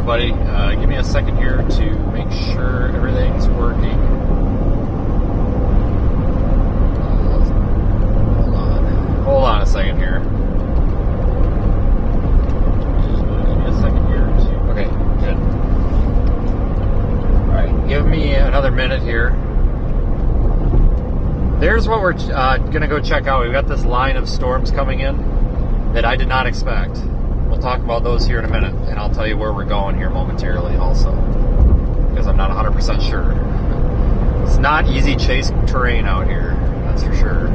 buddy. Give me a second here to make sure everything's working. Hold on a second here. Just give me a second here to... Okay, good. Alright, give me another minute here. There's what we're going to go check out. We've got this line of storms coming in that I did not expect. We'll talk about those here in a minute, and I'll tell you where we're going here momentarily also, because I'm not 100% sure. It's not easy chase terrain out here, that's for sure.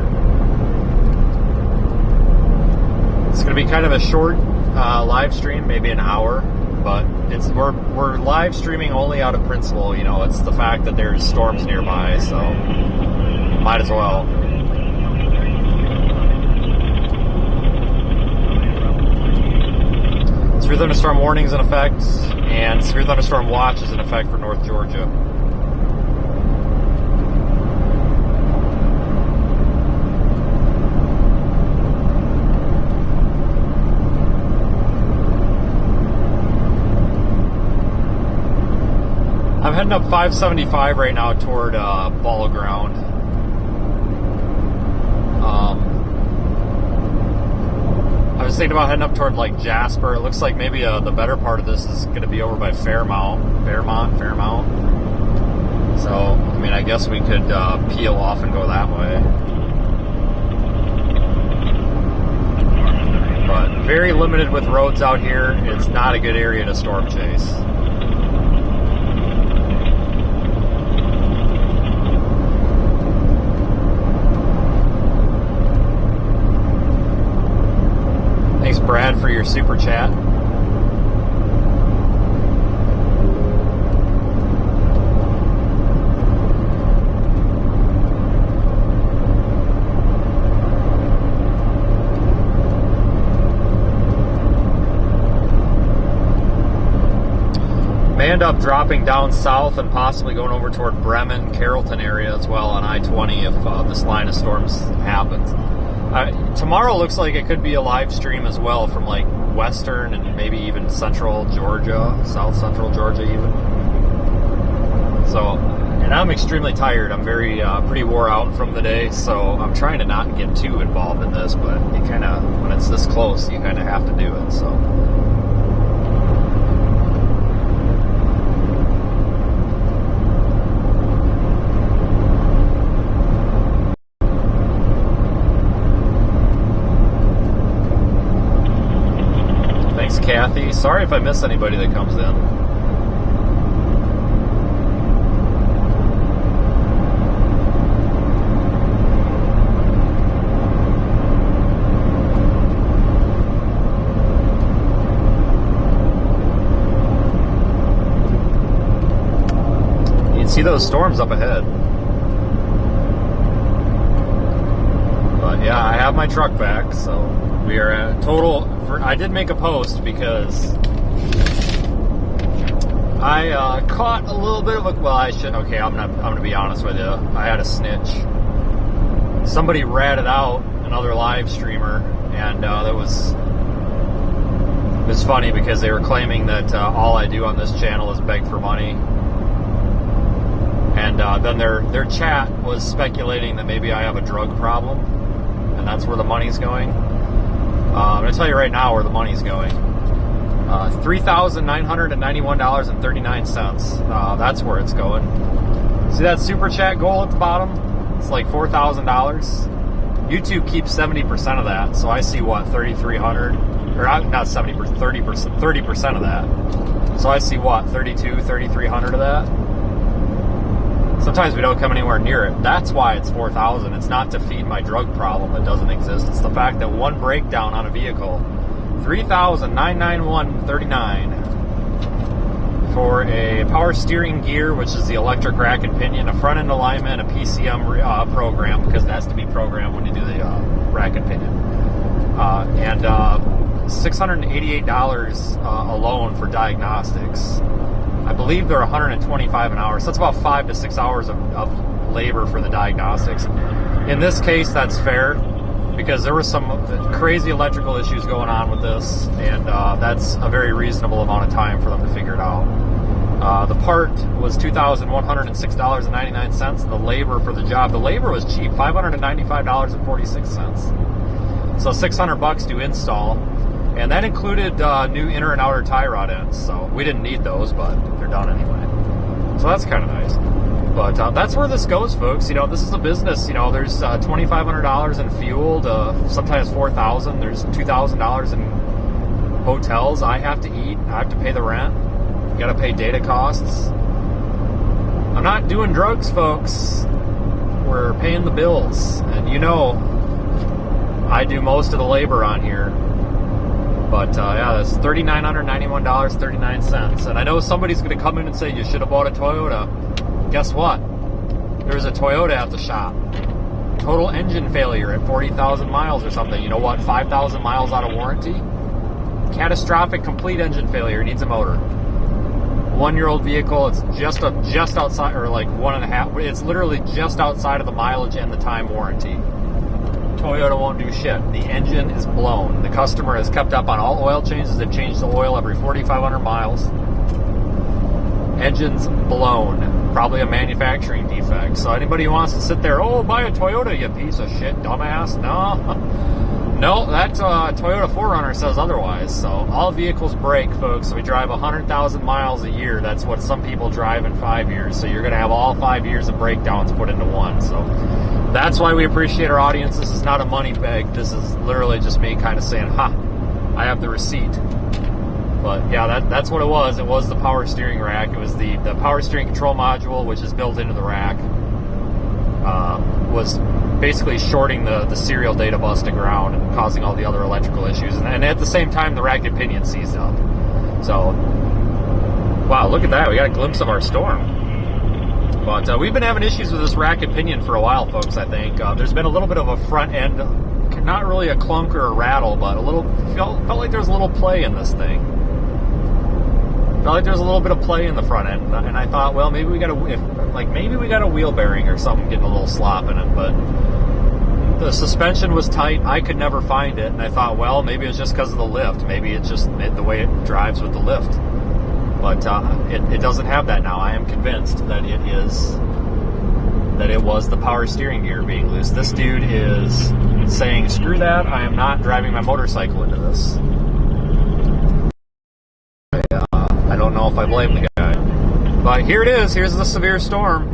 It's going to be kind of a short live stream, maybe an hour, but we're live streaming only out of principle. You know, it's the fact that there's storms nearby, so might as well. Severe thunderstorm warnings in effect, and severe thunderstorm watch is in effect for North Georgia. I'm heading up 575 right now toward Ball Ground. I was thinking about heading up toward like Jasper. It looks like maybe the better part of this is going to be over by Fairmount. So, I mean, I guess we could peel off and go that way. But very limited with roads out here. It's not a good area to storm chase. Thanks, Brad, for your super chat. May end up dropping down south and possibly going over toward Bremen, Carrollton area as well on I-20 if this line of storms happens. Tomorrow looks like it could be a live stream as well from like western and maybe even central Georgia, south central Georgia even. So, and I'm extremely tired. I'm very pretty wore out from the day, so I'm trying to not get too involved in this, but you kind of, when it's this close, you kind of have to do it, so. Kathy, sorry if I miss anybody that comes in. You can see those storms up ahead. But yeah, I have my truck back, so we are at total. I did make a post because I caught a little bit of a. Well, I should. Okay, I'm gonna be honest with you. I had a snitch. Somebody ratted out another live streamer, and it was funny because they were claiming that all I do on this channel is beg for money, and then their chat was speculating that maybe I have a drug problem, and that's where the money's going. I'm going to tell you right now where the money's going. $3,991.39. That's where it's going. See that super chat goal at the bottom? It's like $4,000. YouTube keeps 70% of that, so I see what, 3,300, or not 70%, 30% of that. So I see what, 3,300 of that. Sometimes we don't come anywhere near it. That's why it's 4,000. It's not to feed my drug problem that doesn't exist. It's the fact that one breakdown on a vehicle, $3,991.39 for a power steering gear, which is the electric rack and pinion, a front end alignment, a PCM program, because it has to be programmed when you do the rack and pinion, and $688 alone for diagnostics. I believe they're $125 an hour, so that's about 5 to 6 hours of labor for the diagnostics. In this case, that's fair. because there was some crazy electrical issues going on with this, and that's a very reasonable amount of time for them to figure it out. The part was $2,106.99. The labor for the job, the labor was cheap, $595.46. So $600 to install, and that included new inner and outer tie rod ends. So we didn't need those, but they're done anyway. So that's kind of nice. But that's where this goes, folks. You know, this is a business. You know, there's $2,500 in fuel to sometimes $4,000. There's $2,000 in hotels I have to eat. I have to pay the rent. You got to pay data costs. I'm not doing drugs, folks. We're paying the bills, and you know, I do most of the labor on here. But yeah, that's $3,991.39. And I know somebody's going to come in and say you should have bought a Toyota. Guess what? There's a Toyota at the shop. Total engine failure at 40,000 miles or something. You know what? 5,000 miles out of warranty. Catastrophic complete engine failure. Needs a motor. 1-year-old vehicle. It's just outside, or like 1.5. It's literally just outside of the mileage and the time warranty. Toyota won't do shit. The engine is blown. The customer has kept up on all oil changes. They've changed the oil every 4,500 miles. Engine's blown. Probably a manufacturing defect. So anybody who wants to sit there, oh, buy a Toyota, you piece of shit, dumbass. No. No, that Toyota 4Runner says otherwise. So all vehicles break, folks. We drive 100,000 miles a year. That's what some people drive in 5 years. So you're going to have all 5 years of breakdowns put into one. So that's why we appreciate our audience. This is not a money bag. This is literally just me kind of saying, ha, I have the receipt. But yeah, that's what it was. It was the power steering rack. It was the power steering control module, which is built into the rack. Was basically shorting the serial data bus to ground and causing all the other electrical issues. And at the same time, the rack pinion seized up. So, wow, look at that. We got a glimpse of our storm. But we've been having issues with this rack and pinion for a while, folks, I think. There's been a little bit of a front end, not really a clunk or a rattle, but felt like there was a little play in this thing. Felt like there was a little bit of play in the front end, and I thought, well, maybe we got a wheel bearing or something getting a little slop in it, but the suspension was tight. I could never find it, and I thought, well, maybe it's just because of the lift. Maybe it's just the way it drives with the lift. But it doesn't have that now. I am convinced that it was the power steering gear being loose. This dude is saying, screw that, I am not driving my motorcycle into this. I don't know if I blame the guy. But here it is. Here's the severe storm.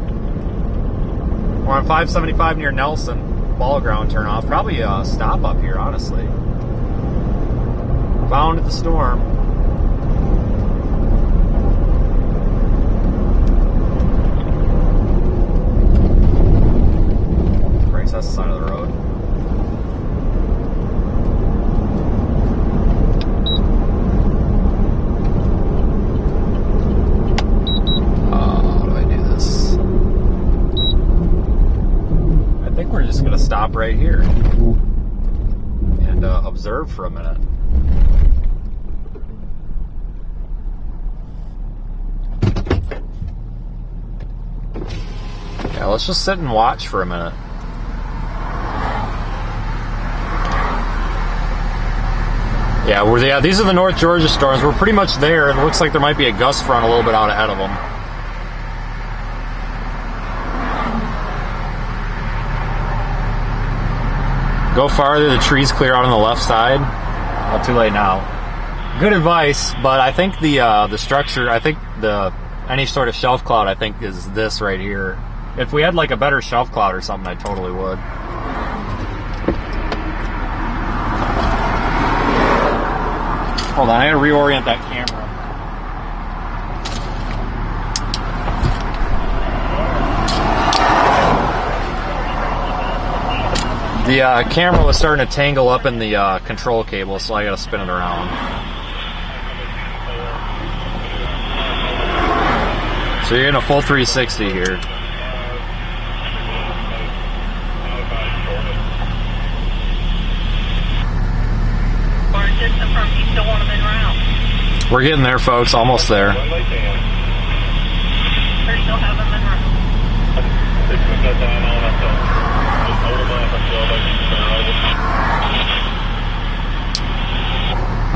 We're on 575 near Nelson. Ball ground turnoff. Probably a stop up here, honestly. Bound at the storm. Brakes us the side of the road. We're just going to stop right here and observe for a minute. Yeah, let's just sit and watch for a minute. Yeah, these are the North Georgia storms. We're pretty much there. It looks like there might be a gust front a little bit out ahead of them. Go farther, the trees clear out on the left side. Well, too late now. Good advice, but I think the structure, I think any sort of shelf cloud, I think is this right here. If we had like a better shelf cloud or something, I totally would. Hold on, I gotta reorient that camera. The camera was starting to tangle up in the control cable, so I got to spin it around. So you're in a full 360 here. We're getting there, folks. Almost there.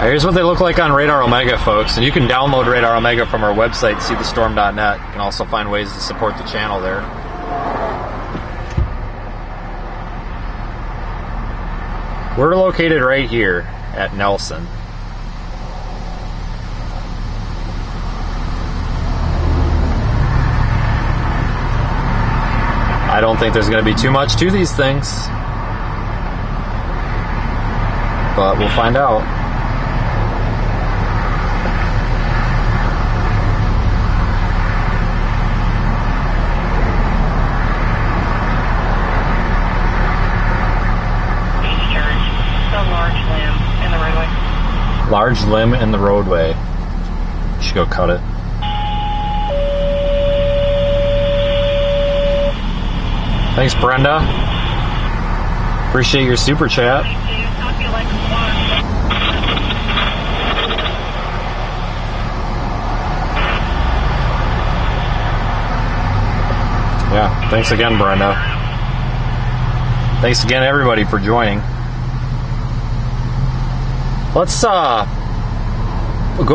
Here's what they look like on Radar Omega, folks. And you can download Radar Omega from our website, seethestorm.net. You can also find ways to support the channel there. We're located right here at Nelson. I don't think there's going to be too much to these things, but we'll find out. Large limb in the roadway. You should go cut it. Thanks, Brenda. Appreciate your super chat. Yeah, thanks again, Brenda. Thanks again, everybody, for joining. Let's go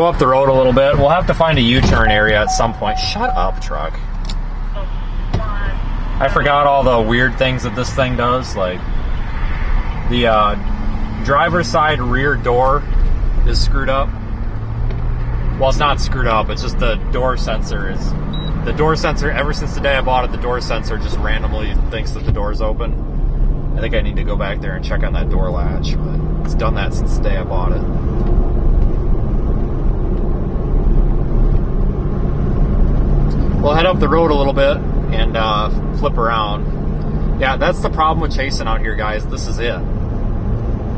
up the road a little bit. We'll have to find a U-turn area at some point. Shut up, truck. I forgot all the weird things that this thing does. Like, the driver's side rear door is screwed up. Well, it's not screwed up. It's just the door sensor is... The door sensor, ever since the day I bought it, the door sensor just randomly thinks that the door's open. I think I need to go back there and check on that door latch, but it's done that since the day I bought it. We'll head up the road a little bit and flip around. Yeah, that's the problem with chasing out here, guys. This is it.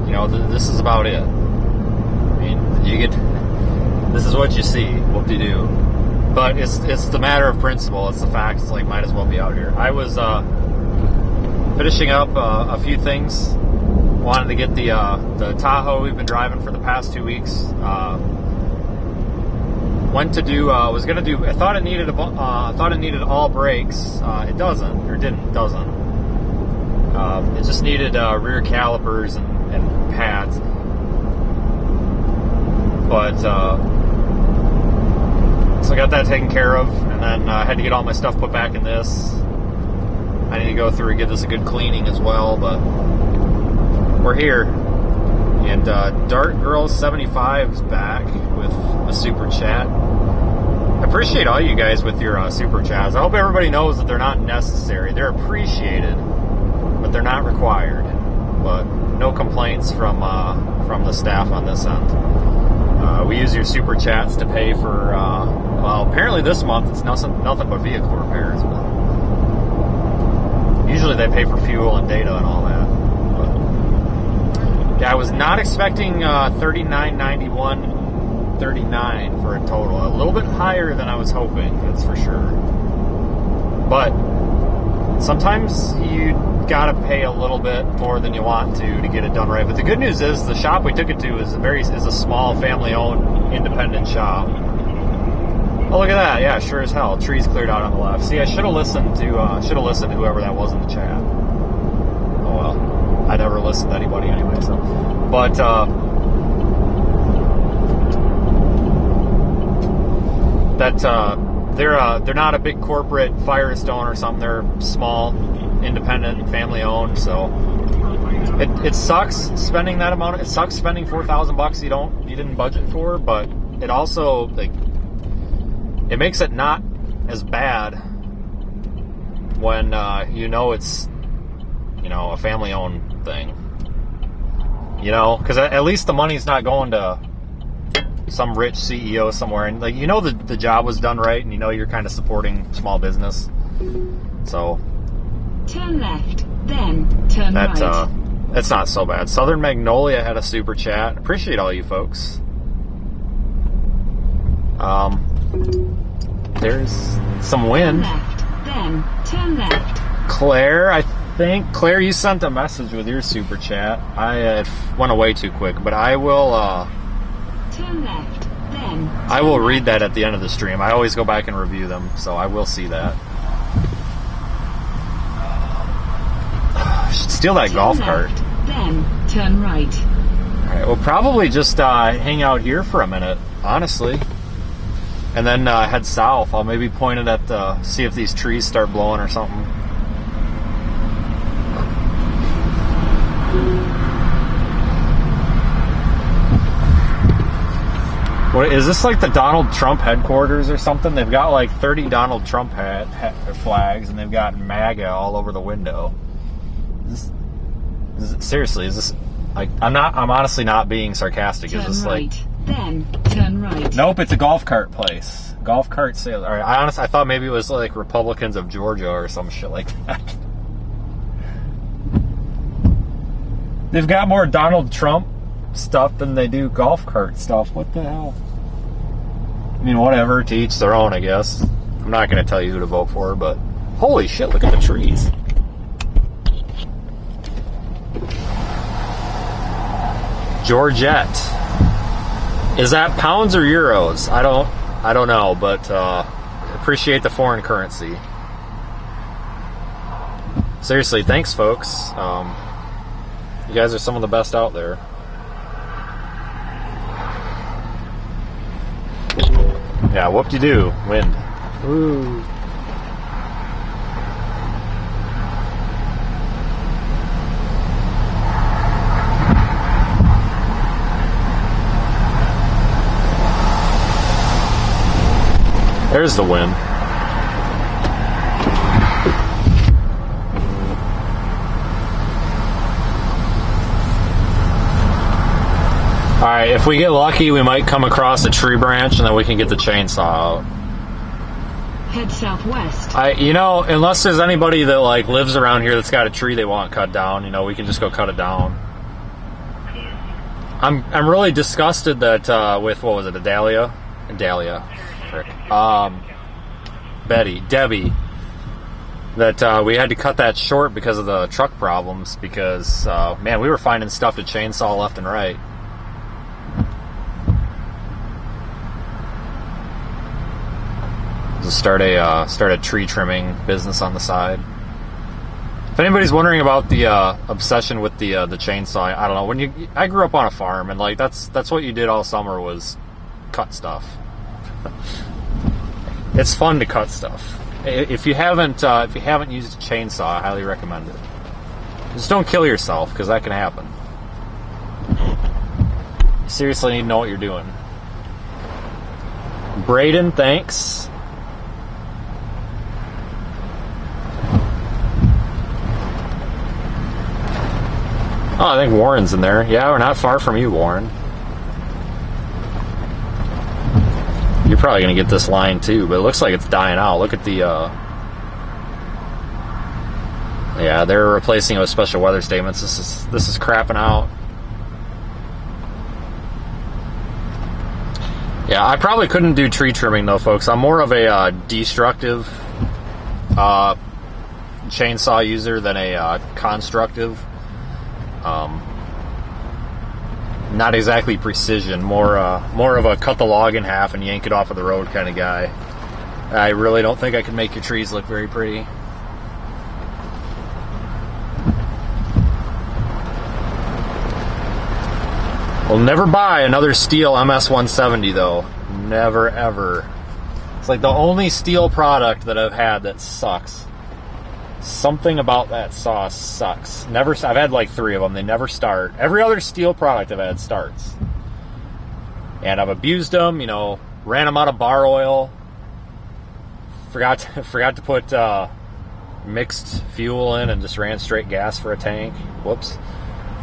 You know, this is about it. I mean, you get... This is what you see. Whoop-de-doo. But it's the matter of principle. It's the fact. It's like, might as well be out here. I was... finishing up a few things. Wanted to get the Tahoe we've been driving for the past 2 weeks. Went to do. Was gonna do. I thought it needed all brakes. It doesn't, or doesn't. It just needed rear calipers and pads. But so I got that taken care of, and then I had to get all my stuff put back in this. I need to go through and give this a good cleaning as well, but we're here. And Dart Girl 75's back with a super chat. I appreciate all you guys with your super chats. I hope everybody knows that they're not necessary. They're appreciated, but they're not required. But no complaints from the staff on this end. We use your super chats to pay for, well, apparently this month it's nothing but vehicle repairs. But usually they pay for fuel and data and all that. But yeah, I was not expecting $39.91.39 for a total. A little bit higher than I was hoping, that's for sure. But sometimes you gotta pay a little bit more than you want to get it done right. But the good news is the shop we took it to is a small family-owned independent shop. Oh, look at that! Yeah, sure as hell. Trees cleared out on the left. See, I should have listened to whoever that was in the chat. Oh well, I never listened to anybody anyway. So, but they're not a big corporate Firestone or something. They're small, independent, family owned. So it sucks spending that amount. It sucks spending $4,000 you didn't budget for, but it also it makes it not as bad when it's a family-owned thing. Because at least the money's not going to some rich CEO somewhere, and the job was done right, and you're kind of supporting small business. So turn left, then turn right. That's not so bad. Southern Magnolia had a super chat. Appreciate all you folks. There's some wind. Turn left, then turn left. Claire, Claire, you sent a message with your super chat. I went away too quick, but I will. Turn left, then. I will read that at the end of the stream. I always go back and review them, so I will see that. I should steal that golf cart. Then turn right. Alright, we'll probably just hang out here for a minute, honestly. And then head south. I'll maybe point it at see if these trees start blowing or something. What, is this like the Donald Trump headquarters or something? They've got like 30 Donald Trump flags, and they've got MAGA all over the window. Seriously, is this like, I'm honestly not being sarcastic. Is this right, like, then turn right. Nope, it's a golf cart place. Golf cart sale. All right, I thought maybe it was like Republicans of Georgia or some shit like that. They've got more Donald Trump stuff than they do golf cart stuff. What the hell? I mean, whatever, to each their own, I guess. I'm not going to tell you who to vote for, but holy shit, look at the trees. Georgette. Is that pounds or euros? I don't know, but appreciate the foreign currency. Seriously, thanks, folks. You guys are some of the best out there. Yeah, whoop-de-doo. Wind. Ooh. There's the wind. Alright, if we get lucky, we might come across a tree branch and then we can get the chainsaw out. Head southwest. You know, unless there's anybody that like lives around here that's got a tree they want cut down, you know, we can just go cut it down. I'm really disgusted that with, what was it, Dahlia, Debbie, that we had to cut that short because of the truck problems, because man, we were finding stuff to chainsaw left and right. Just start a tree trimming business on the side. If anybody's wondering about the obsession with the chainsaw, I don't know. I grew up on a farm, and like that's what you did all summer was cut stuff. It's fun to cut stuff. If you haven't used a chainsaw, I highly recommend it. Just don't kill yourself, because that can happen. You seriously need to know what you're doing. Braden, thanks. Oh, I think Warren's in there. Yeah, we're not far from you, Warren. You're probably going to get this line too, but it looks like it's dying out. Look at the... Yeah, they're replacing it with special weather statements. This is crapping out. Yeah, I probably couldn't do tree trimming though, folks. I'm more of a destructive chainsaw user than a constructive. Not exactly precision, more of a cut the log in half and yank it off of the road kind of guy. I really don't think I can make your trees look very pretty. We'll never buy another steel MS-170 though. Never ever. It's like the only steel product that I've had that sucks. Something about that saw sucks. I've had like 3 of them. They never start. Every other steel product I've had starts. And I've abused them, you know, ran them out of bar oil. Forgot to put mixed fuel in and just ran straight gas for a tank. Whoops.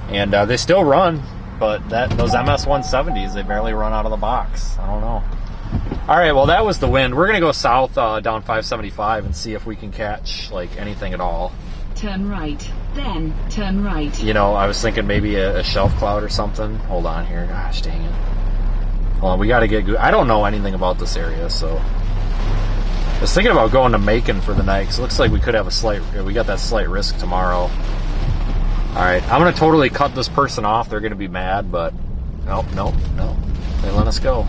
And they still run, but those MS-170s, they barely run out of the box. I don't know. All right, well, that was the wind. We're going to go south down 575 and see if we can catch, like, anything at all. Turn right, then turn right. You know, I was thinking maybe a shelf cloud or something. Hold on here. Gosh, dang it. Hold on, we got to get good. I don't know anything about this area, so... I was thinking about going to Macon for the night, because it looks like we could have we got that slight risk tomorrow. All right, I'm going to totally cut this person off. They're going to be mad, but... Nope. They let us go.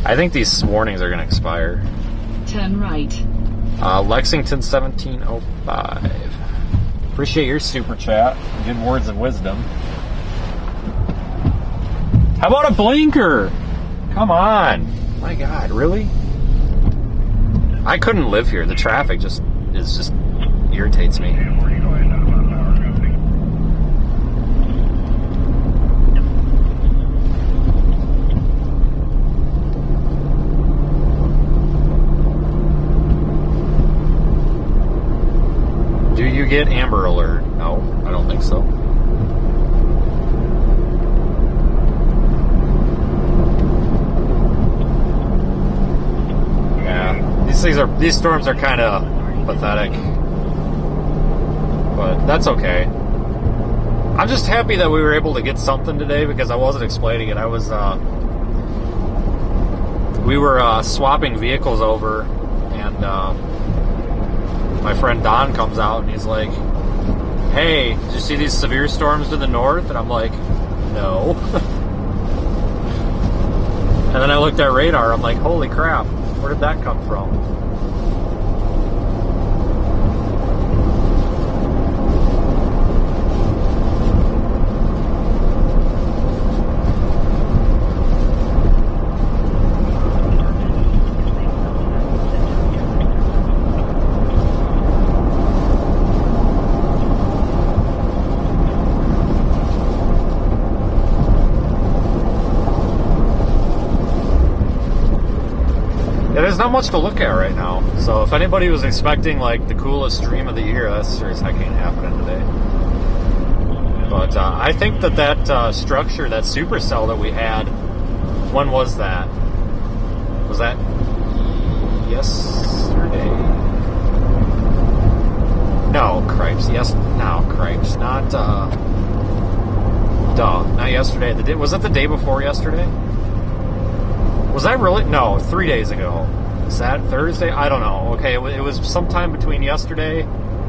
I think these warnings are going to expire. Turn right. Lexington 1705. Appreciate your super chat. Good words of wisdom. How about a blinker? Come on. My God, really? I couldn't live here. The traffic just irritates me. Do you get Amber Alert? No, I don't think so. Yeah, these storms are kind of pathetic, but that's okay. I'm just happy that we were able to get something today because I wasn't explaining it. We were swapping vehicles over, and my friend Don comes out and he's like, "Hey, did you see these severe storms to the north?" And I'm like, "No." And then I looked at radar. I'm like, "Holy crap, where did that come from?" There's not much to look at right now, so if anybody was expecting like the coolest stream of the year, that's sure as heck ain't happening today. But I think that structure, that supercell that we had, when was that? Was that yesterday? No, cripes. Cripes. Not not yesterday. Was it the day before yesterday? Was that really? No, 3 days ago. Is that Thursday? I don't know. Okay, it was sometime between yesterday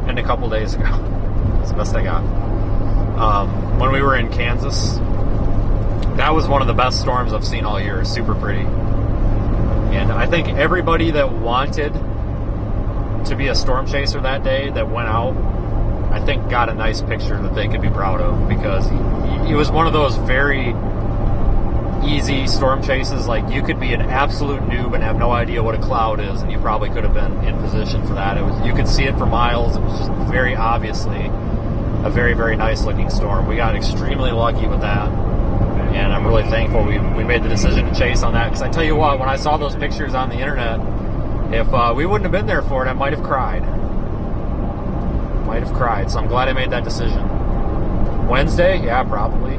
and a couple days ago. That's the best I got. When we were in Kansas, that was one of the best storms I've seen all year. Super pretty. And I think everybody that wanted to be a storm chaser that day that went out, I think got a nice picture that they could be proud of, because it was one of those very easy storm chases. Like, you could be an absolute noob and have no idea what a cloud is, and you probably could have been in position for that. You could see it for miles. It was just very obviously a very, very nice looking storm. We got extremely lucky with that, and I'm really thankful we made the decision to chase on that, because I tell you what, when I saw those pictures on the internet, if we wouldn't have been there for it, I might have cried. So I'm glad I made that decision. Wednesday? Yeah, probably.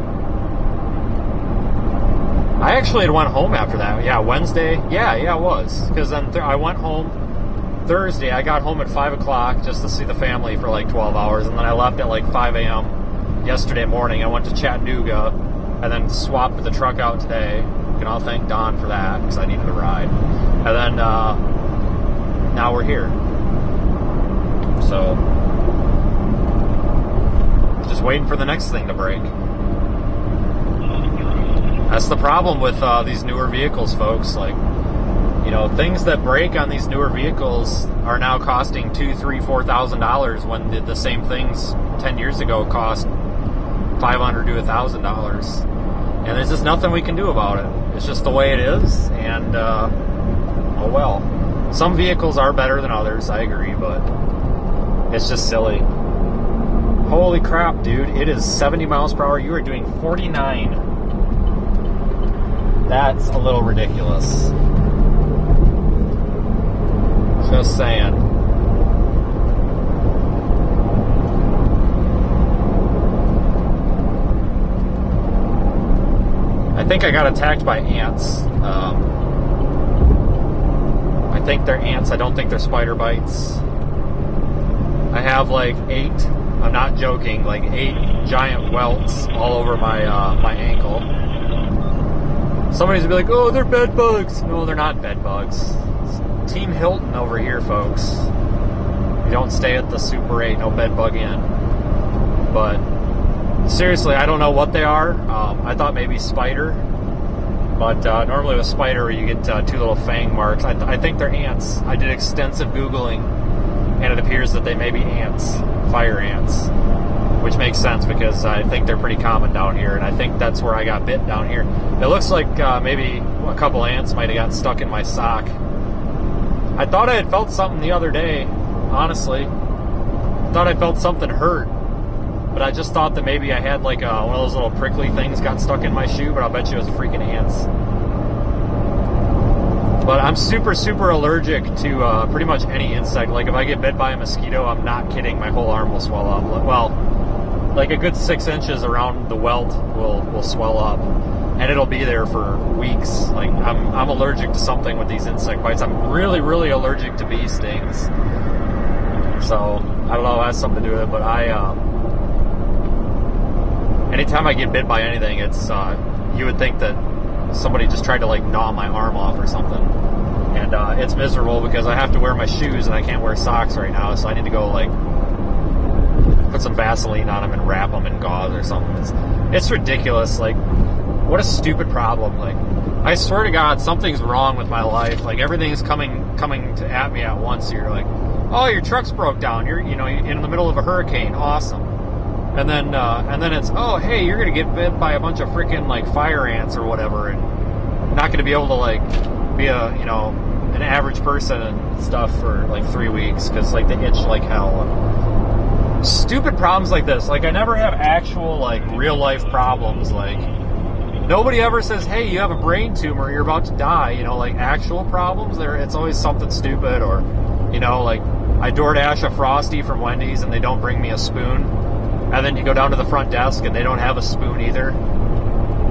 I actually had went home after that. Yeah, Wednesday. Yeah, it was. Because then I went home Thursday. I got home at 5 o'clock just to see the family for like 12 hours. And then I left at like 5 a.m. yesterday morning. I went to Chattanooga and then swapped the truck out today. You can all thank Don for that, because I needed a ride. And then now we're here. So, just waiting for the next thing to break. That's the problem with these newer vehicles, folks. Like, you know, things that break on these newer vehicles are now costing $2,000, $3,000, $4,000 when the same things 10 years ago cost $500 to $1,000. And there's just nothing we can do about it. It's just the way it is, and oh well. Some vehicles are better than others, I agree, but it's just silly. Holy crap, dude. It is 70 miles per hour. You are doing 49. That's a little ridiculous. Just saying. I think I got attacked by ants. I think they're ants. I don't think they're spider bites. I have like 8, I'm not joking, like 8 giant welts all over my my ankle. Somebody's gonna be like, "Oh, they're bed bugs." No, they're not bed bugs. It's Team Hilton over here, folks. You don't stay at the Super 8, no bed bug in. But seriously, I don't know what they are. I thought maybe spider, but normally with spider you get 2 little fang marks. I think they're ants. I did extensive Googling, and it appears that they may be ants, fire ants, which which makes sense because I think they're pretty common down here, and I think that's where I got bit down here. It looks like maybe a couple ants might have got stuck in my sock. I thought I had felt something the other day, honestly. Thought I felt something hurt, but I just thought that maybe I had like one of those little prickly things got stuck in my shoe, but I'll bet you it was freaking ants. But I'm super, super allergic to pretty much any insect. Like if I get bit by a mosquito, I'm not kidding, my whole arm will swell up. Well, like a good 6 inches around the welt will swell up, and it'll be there for weeks. Like I'm allergic to something with these insect bites. I'm really, really allergic to bee stings. So I don't know if it has something to do with it, but anytime I get bit by anything, it's you would think that somebody just tried to like gnaw my arm off or something, and it's miserable because I have to wear my shoes and I can't wear socks right now, so I need to go like put some Vaseline on them and wrap them in gauze or something. It's ridiculous. Like, what a stupid problem. Like, I swear to God, something's wrong with my life. Like, everything's coming at me at once here. Like, oh, your truck's broke down. You're in the middle of a hurricane. Awesome. And then it's, oh, hey, you're gonna get bit by a bunch of freaking like fire ants or whatever, and not gonna be able to like be an average person and stuff for like 3 weeks because like they itch like hell. And stupid problems like this. Like I never have actual like real life problems. Like nobody ever says, hey, you have a brain tumor, you're about to die. Like actual problems. It's always something stupid, or like I DoorDash a Frosty from Wendy's and they don't bring me a spoon. And then you go down to the front desk and they don't have a spoon either,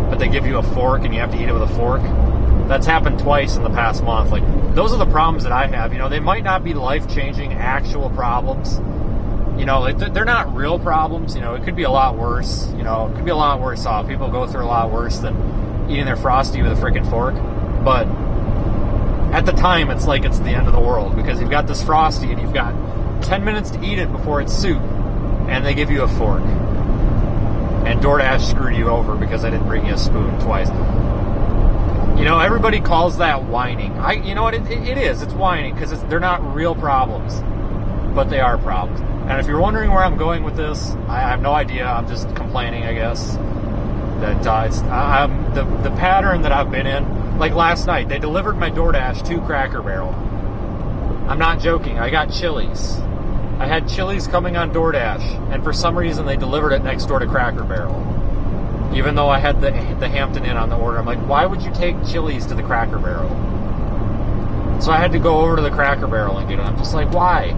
but they give you a fork and you have to eat it with a fork. That's happened twice in the past month. Like, those are the problems that I have. They might not be life-changing actual problems. Like they're not real problems. It could be a lot worse. It could be a lot worse off. People go through a lot worse than eating their Frosty with a freaking fork. But at the time, it's like it's the end of the world because you've got this Frosty and you've got 10 minutes to eat it before it's soup. And they give you a fork. And DoorDash screwed you over because I didn't bring you a spoon twice. Everybody calls that whining. You know what? It is. It's whining because they're not real problems. But they are problems. And if you're wondering where I'm going with this, I have no idea. I'm just complaining, I guess. That the pattern that I've been in. Like last night, they delivered my DoorDash to Cracker Barrel. I'm not joking. I got Chili's. I had Chili's coming on DoorDash, and for some reason they delivered it next door to Cracker Barrel. Even though I had the Hampton Inn on the order. I'm like, why would you take Chili's to the Cracker Barrel? So I had to go over to the Cracker Barrel and get it. I'm just like, why?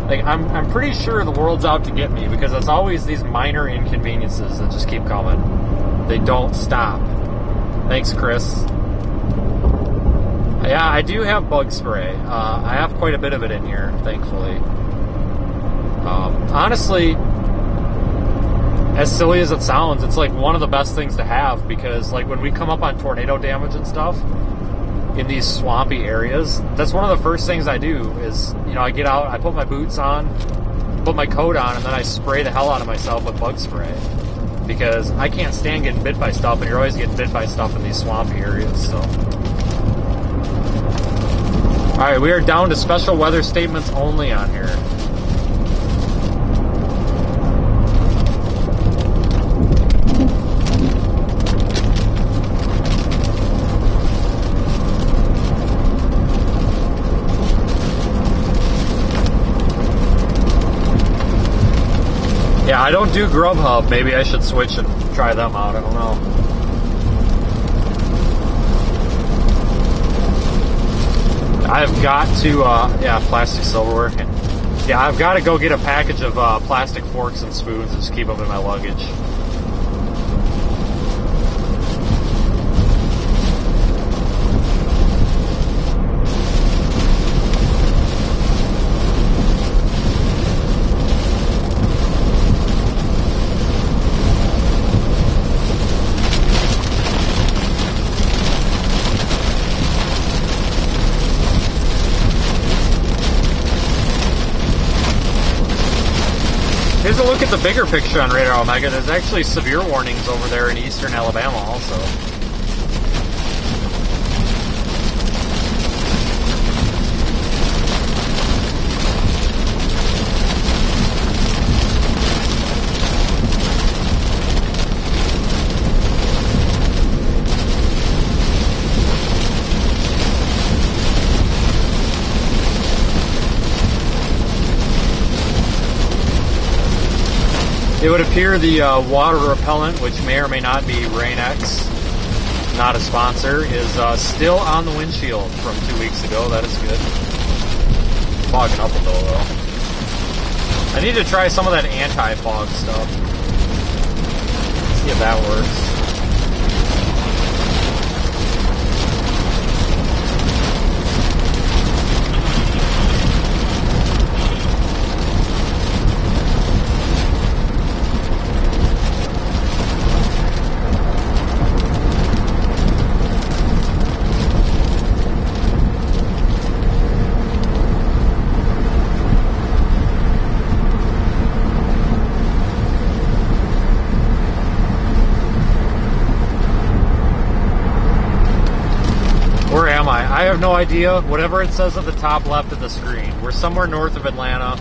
Like, I'm pretty sure the world's out to get me because it's always these minor inconveniences that just keep coming. They don't stop. Thanks, Chris. Yeah, I do have bug spray. I have quite a bit of it in here, thankfully. Honestly, as silly as it sounds, it's like one of the best things to have because like when we come up on tornado damage and stuff in these swampy areas, that's one of the first things I do is, I get out, I put my boots on, put my coat on, and then I spray the hell out of myself with bug spray because I can't stand getting bit by stuff, and you're always getting bit by stuff in these swampy areas, so. Alright, we are down to special weather statements only on here. Yeah, I don't do Grubhub. Maybe I should switch and try them out. I don't know. I've got to, plastic silverware. Yeah, I've got to go get a package of plastic forks and spoons and just keep them in my luggage. Here's a look at the bigger picture on Radar Omega. There's actually severe warnings over there in eastern Alabama also. It would appear the water repellent, which may or may not be Rain-X, not a sponsor, is still on the windshield from 2 weeks ago. That is good. Fogging up a little though. I need to try some of that anti-fog stuff. See if that works. I have no idea. Whatever it says at the top left of the screen. We're somewhere north of Atlanta.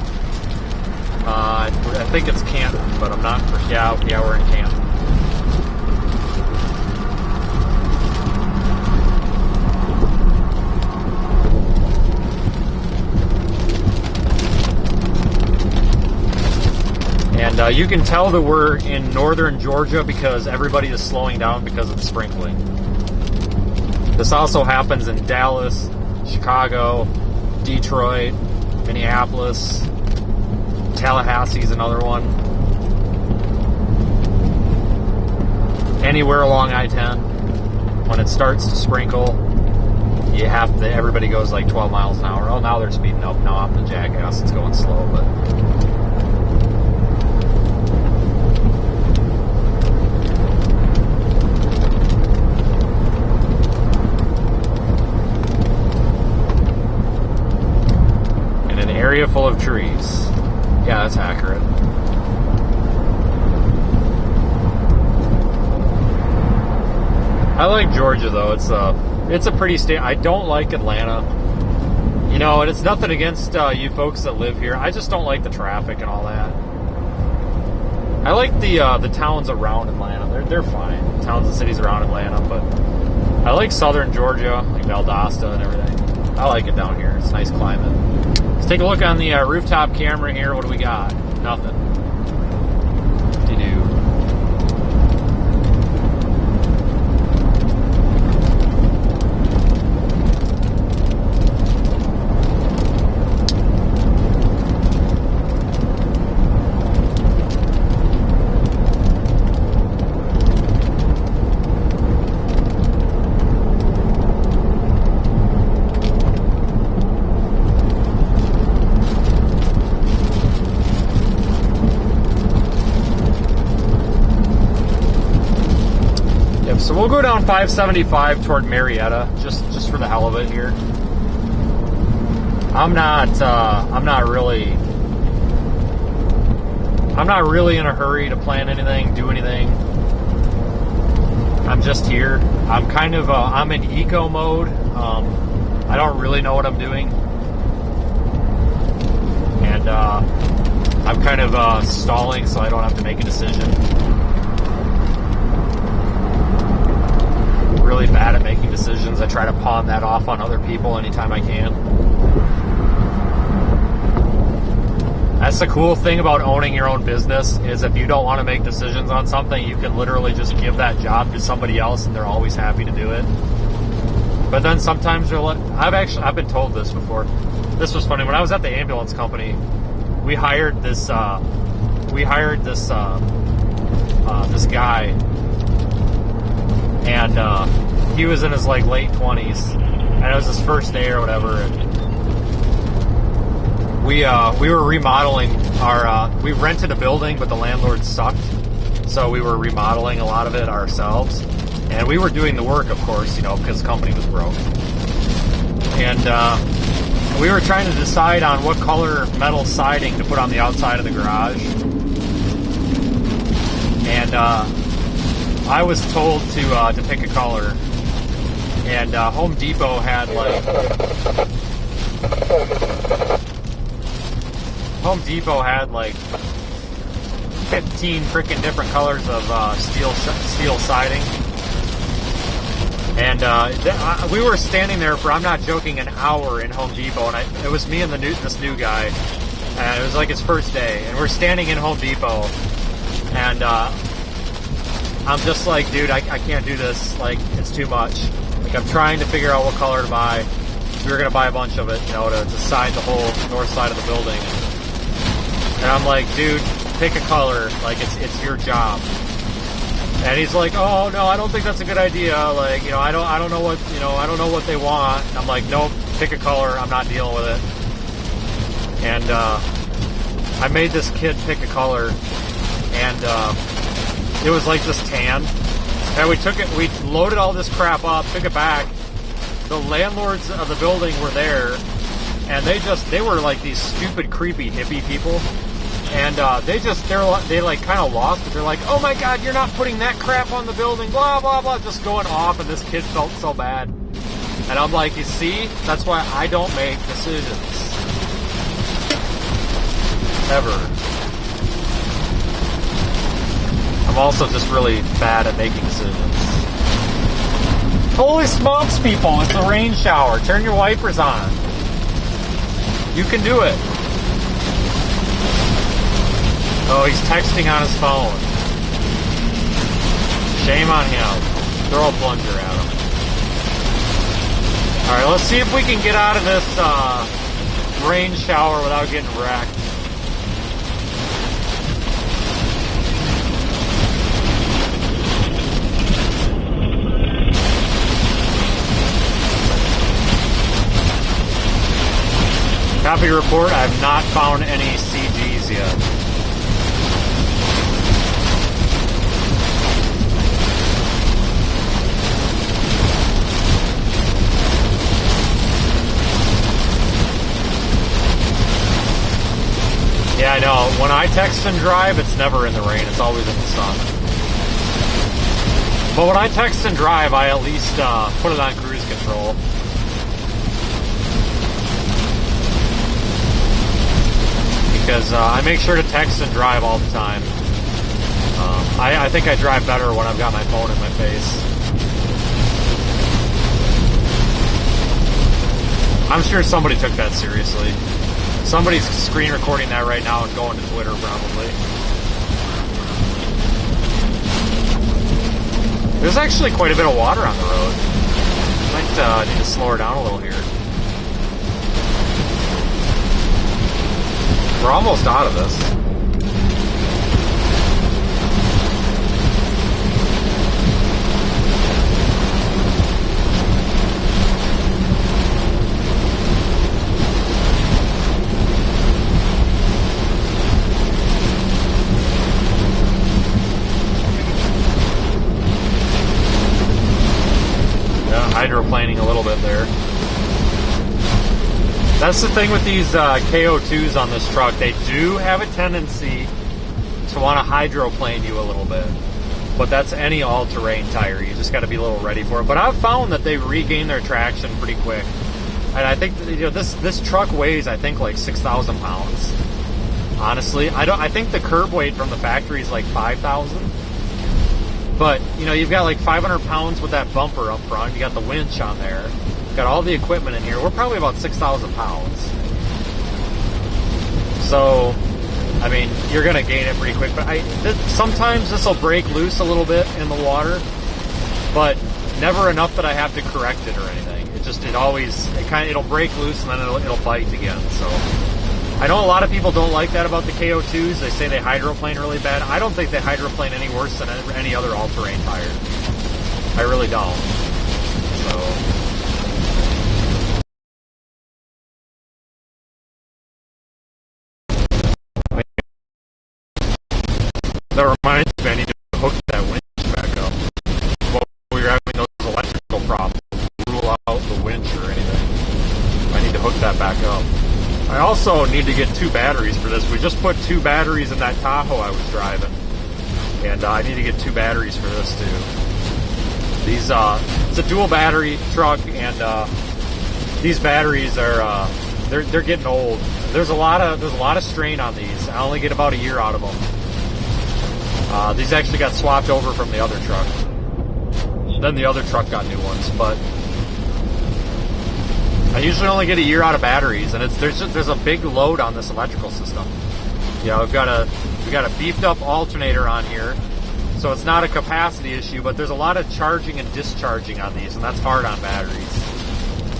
I think it's Canton, but I'm not. Yeah, we're in Canton. And you can tell that we're in northern Georgia because everybody is slowing down because of the sprinkling. This also happens in Dallas, Chicago, Detroit, Minneapolis, Tallahassee's another one. Anywhere along I-10, when it starts to sprinkle, everybody goes like 12 miles an hour. Oh, now they're speeding up. Now I'm the jackass. It's going slow, but... area full of trees. Yeah, that's accurate. I like Georgia though. It's a pretty state. I don't like Atlanta. You know, and it's nothing against you folks that live here. I just don't like the traffic and all that. I like the towns around Atlanta. They're fine. Towns and cities around Atlanta, but I like southern Georgia, like Valdosta and everything. I like it down here. It's a nice climate. Let's take a look on the rooftop camera here. What do we got? Nothing. Do-do. So we'll go down 575 toward Marietta, just for the hell of it here. I'm not really in a hurry to plan anything, do anything. I'm just here. I'm kind of I'm in eco mode. I don't really know what I'm doing, and I'm kind of stalling so I don't have to make a decision. Really bad at making decisions. I try to pawn that off on other people anytime I can. That's the cool thing about owning your own business, is if you don't want to make decisions on something, you can literally just give that job to somebody else and they're always happy to do it. But then sometimes they're like, I've been told this before. This was funny. When I was at the ambulance company, we hired this guy, and he was in his like late 20s, and it was his first day or whatever. And we were remodeling our. We rented a building, but the landlord sucked, so we were remodeling a lot of it ourselves, and we were doing the work, of course, you know, because the company was broke. And we were trying to decide on what color metal siding to put on the outside of the garage, and I was told to pick a color, and Home Depot had like 15 freaking different colors of steel siding, and we were standing there for, I'm not joking, an hour in Home Depot, and it was me and this new guy, and it was like his first day, and we're standing in Home Depot. And I'm just like, dude, I can't do this. Like, it's too much. Like, I'm trying to figure out what color to buy. We were going to buy a bunch of it, you know, to side the whole north side of the building. And I'm like, dude, pick a color. Like, it's your job. And he's like, oh, no, I don't think that's a good idea. Like, you know, I don't know what, you know, I don't know what they want. And I'm like, nope, pick a color. I'm not dealing with it. And I made this kid pick a color. And it was like this tan. And we loaded all this crap up, took it back. The landlords of the building were there. And they were like these stupid, creepy hippie people. And they like kind of lost it. They're like, oh my God, you're not putting that crap on the building, blah, blah, blah, just going off. And this kid felt so bad. And I'm like, you see, that's why I don't make decisions. Ever. I'm also just really bad at making decisions. Holy smokes, people, it's a rain shower. Turn your wipers on. You can do it. Oh, he's texting on his phone. Shame on him. Throw a plunger at him. Alright, let's see if we can get out of this rain shower without getting wrecked. Copy report, I have not found any CGs yet. Yeah, I know. When I text and drive, it's never in the rain. It's always in the sun. But when I text and drive, I at least put it on cruise control. Because I make sure to text and drive all the time. I think I drive better when I've got my phone in my face. I'm sure somebody took that seriously. Somebody's screen recording that right now and going to Twitter probably. There's actually quite a bit of water on the road. Might need to slow her down a little here. We're almost out of this. Hydroplaning a little bit there. That's the thing with these KO2s on this truck. They do have a tendency to want to hydroplane you a little bit. But that's any all-terrain tire. You just got to be a little ready for it. But I've found that they regain their traction pretty quick. And I think that, you know, this truck weighs, I think, like 6,000 pounds. Honestly, I think the curb weight from the factory is like 5,000. But, you know, you've got like 500 pounds with that bumper up front. You got the winch on there. Got all the equipment in here. We're probably about 6,000 pounds. So, I mean, you're going to gain it pretty quick. But sometimes this will break loose a little bit in the water. But never enough that I have to correct it or anything. It'll break loose and then it'll bite again. So, I know a lot of people don't like that about the KO2s. They say they hydroplane really bad. I don't think they hydroplane any worse than any other all-terrain tire. I really don't. So... that reminds me, I need to hook that winch back up. While we were having those electrical problems, rule out the winch or anything. I need to hook that back up. I also need to get 2 batteries for this. We just put 2 batteries in that Tahoe I was driving. And I need to get 2 batteries for this too. These, it's a dual battery truck, and these batteries are, they're getting old. There's a lot of strain on these. I only get about a year out of them. These actually got swapped over from the other truck. Then the other truck got new ones, but I usually only get a year out of batteries, and there's a big load on this electrical system. You know, I've got We got a beefed up alternator on here, so it's not a capacity issue, but there's a lot of charging and discharging on these, and that's hard on batteries.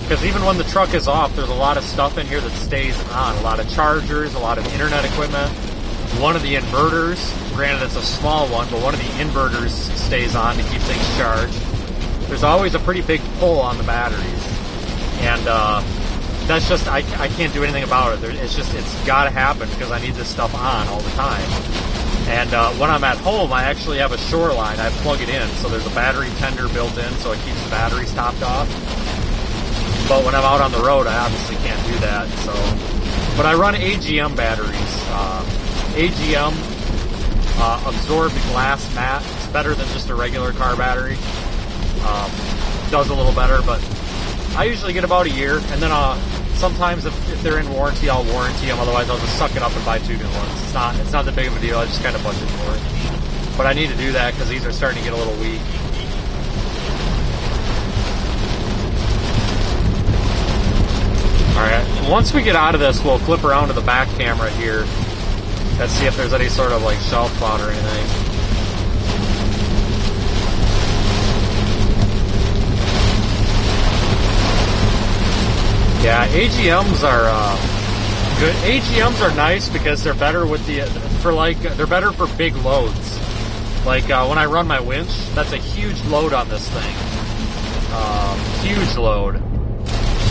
Because even when the truck is off, there's a lot of stuff in here that stays on. A lot of chargers, a lot of internet equipment. One of the inverters, granted it's a small one, but one of the inverters stays on to keep things charged. There's always a pretty big pull on the batteries. And that's just, I can't do anything about it. It's got to happen because I need this stuff on all the time. And when I'm at home, I actually have a shoreline. I plug it in, so there's a battery tender built in, so it keeps the batteries topped off. But when I'm out on the road, I obviously can't do that. So, but I run AGM batteries. AGM absorbed glass mat. It's better than just a regular car battery. Does a little better, but I usually get about a year. And then sometimes if they're in warranty, I'll warranty them. Otherwise, I'll just suck it up and buy 2 new ones. It's not that big of a deal. I just kind of budget for it. But I need to do that because these are starting to get a little weak. Alright, once we get out of this, we'll flip around to the back camera here. Let's see if there's any sort of like shelf cloud or anything. Yeah, AGMs are good. AGMs are nice because they're better with they're better for big loads. Like when I run my winch, that's a huge load on this thing. Huge load.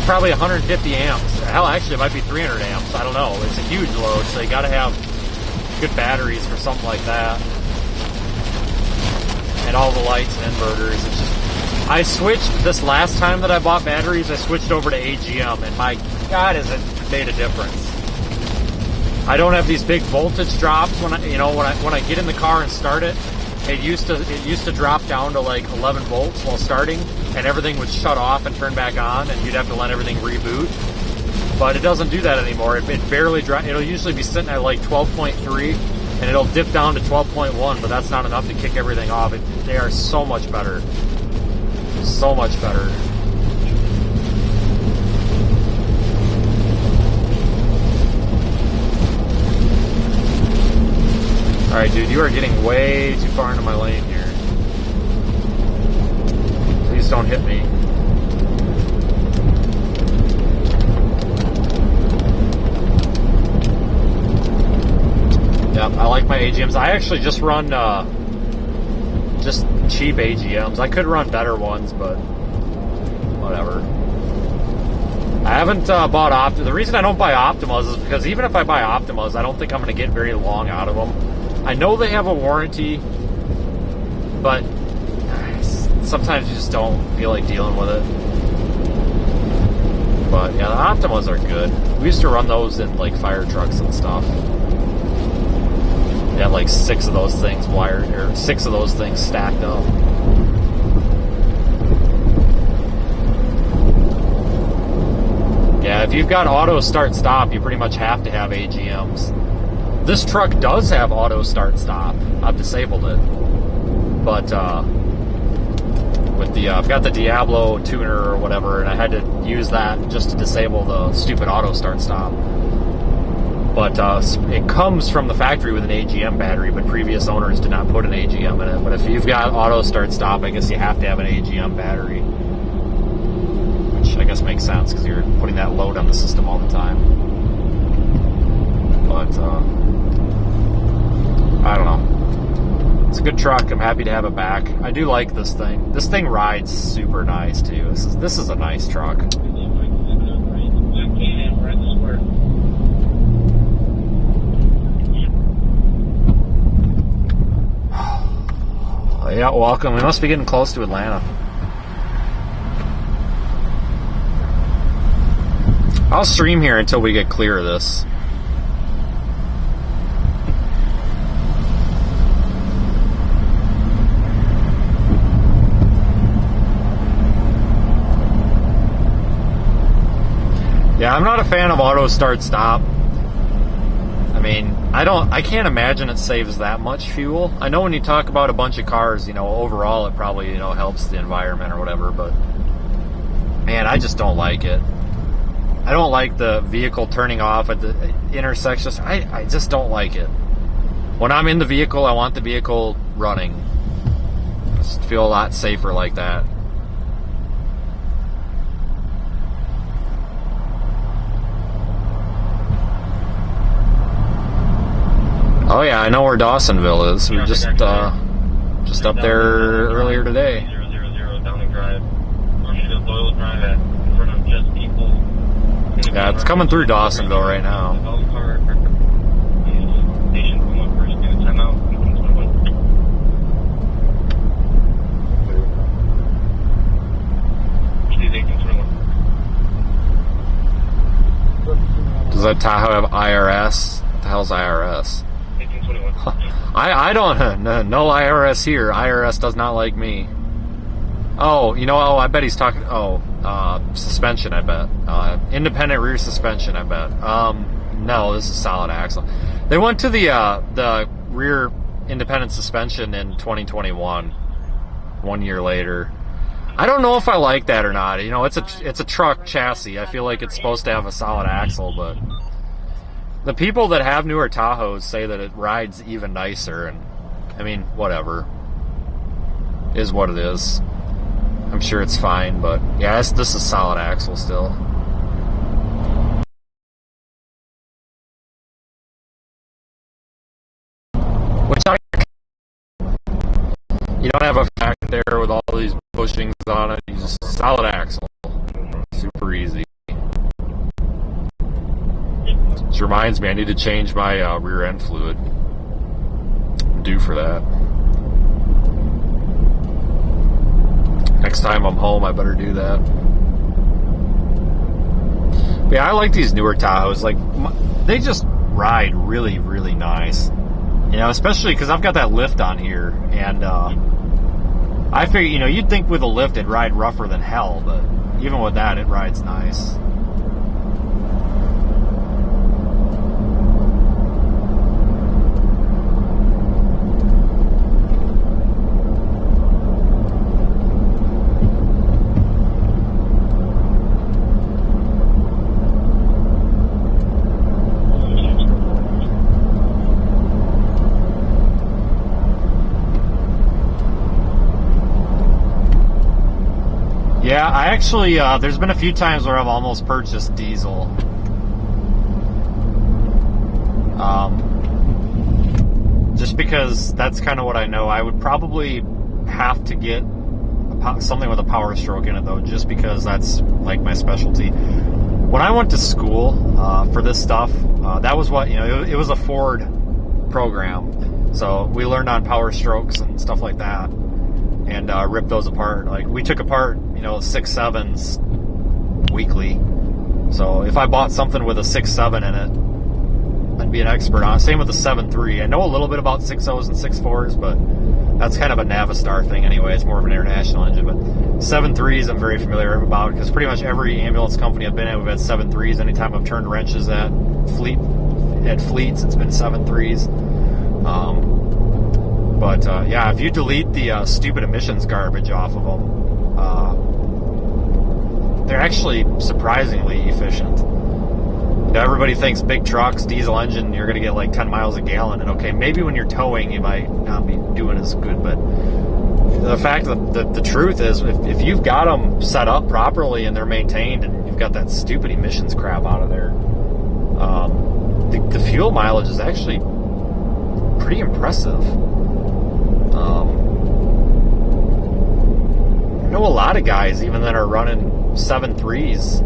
Probably 150 amps. Hell, actually, it might be 300 amps. I don't know. It's a huge load, so you got to have good batteries for something like that. And all the lights and inverters. It's just, I switched this last time that I bought batteries. I switched over to AGM, and my God, has it made a difference. I don't have these big voltage drops when I get in the car and start it. It used to drop down to like 11 volts while starting, and everything would shut off and turn back on, and you'd have to let everything reboot. But it doesn't do that anymore. It barely drops. It'll usually be sitting at like 12.3, and it'll dip down to 12.1, but that's not enough to kick everything off. They are so much better. So much better. Alright, dude, you are getting way too far into my lane here. Please don't hit me. Yep, I like my AGMs. I actually just run just cheap AGMs. I could run better ones, but whatever. I haven't bought Optimas. The reason I don't buy Optimas is because even if I buy Optimas, I don't think I'm going to get very long out of them. I know they have a warranty, but sometimes you just don't feel like dealing with it. But yeah, the Optimas are good. We used to run those in like fire trucks and stuff. They had like 6 of those things wired, or 6 of those things stacked up. Yeah, if you've got auto start stop, you pretty much have to have AGMs. This truck does have auto start stop. I've disabled it, but with the I've got the Diablo tuner or whatever, and I had to use that just to disable the stupid auto start stop. But it comes from the factory with an AGM battery, but previous owners did not put an AGM in it. But if you've got auto start stop, I guess you have to have an AGM battery, which I guess makes sense because you're putting that load on the system all the time. But I don't know. It's a good truck. I'm happy to have it back. I do like this thing. This thing rides super nice too. This is a nice truck. Yeah, welcome. We must be getting close to Atlanta. I'll stream here until we get clear of this. Yeah, I'm not a fan of auto start stop. I mean, I can't imagine it saves that much fuel. I know when you talk about a bunch of cars, overall it probably, helps the environment or whatever, but man, I just don't like it. I don't like the vehicle turning off at the intersections. I just don't like it. When I'm in the vehicle, I want the vehicle running. I just feel a lot safer like that. Oh yeah, I know where Dawsonville is. We were just up there earlier today. 000 Downing Drive, Marshfield Doyle Drive at in front of Just People. Yeah, it's coming through Dawsonville right now. Station 21 first, do timeout, 1821. Does that Tahoe have IRS? What the hell's IRS? 1821. I don't, no IRS here. IRS does not like me. Oh, I bet he's talking, suspension, I bet. Independent rear suspension, I bet. No, this is solid axle. They went to the rear independent suspension in 2021, 1 year later. I don't know if I like that or not. It's a truck chassis. I feel like it's supposed to have a solid axle, but the people that have newer Tahoes say that it rides even nicer, and I mean, whatever. Is what it is. I'm sure it's fine, but yeah, this is solid axle still. Which you don't have a fact there with all these bushings on it. You just solid axle. Super easy. Which reminds me, I need to change my rear end fluid. I'm due for that. Next time I'm home, I better do that. But yeah, I like these newer Tahoes. Like, they just ride really, really nice. Especially because I've got that lift on here, and I figure, you'd think with a lift it'd ride rougher than hell, but even with that, it rides nice. Yeah, I actually, there's been a few times where I've almost purchased diesel. Just because that's kind of what I know. I would probably have to get something with a power stroke in it, though, just because that's like my specialty. When I went to school for this stuff, that was what, it was a Ford program. So we learned on power strokes and stuff like that. And rip those apart. Like, we took apart, 6.7s weekly. So if I bought something with a 6.7 in it, I'd be an expert on it. Same with the 7.3. I know a little bit about 6.0s and 6.4s, but that's kind of a Navistar thing anyway. It's more of an international engine. But 7.3s I'm very familiar about, because pretty much every ambulance company I've been at, we've had 7.3s. Anytime I've turned wrenches at fleets, it's been 7.3s. But yeah, if you delete the stupid emissions garbage off of them, they're actually surprisingly efficient. Everybody thinks big trucks, diesel engine, you're going to get like 10 miles a gallon. And okay, maybe when you're towing, you might not be doing as good. But the fact that the truth is, if you've got them set up properly and they're maintained, and you've got that stupid emissions crap out of there, the fuel mileage is actually pretty impressive. I know a lot of guys even that are running 7.3s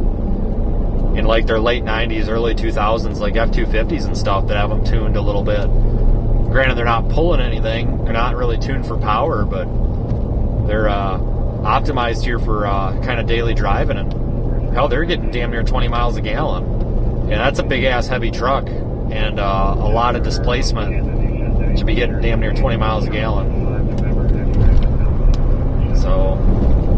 in like their late 90s, early 2000s, like F-250s and stuff, that have them tuned a little bit. Granted, they're not pulling anything, they're not really tuned for power, but they're optimized here for kind of daily driving, and hell, they're getting damn near 20 miles a gallon. And that's a big ass heavy truck and a lot of displacement to be getting damn near 20 miles a gallon. So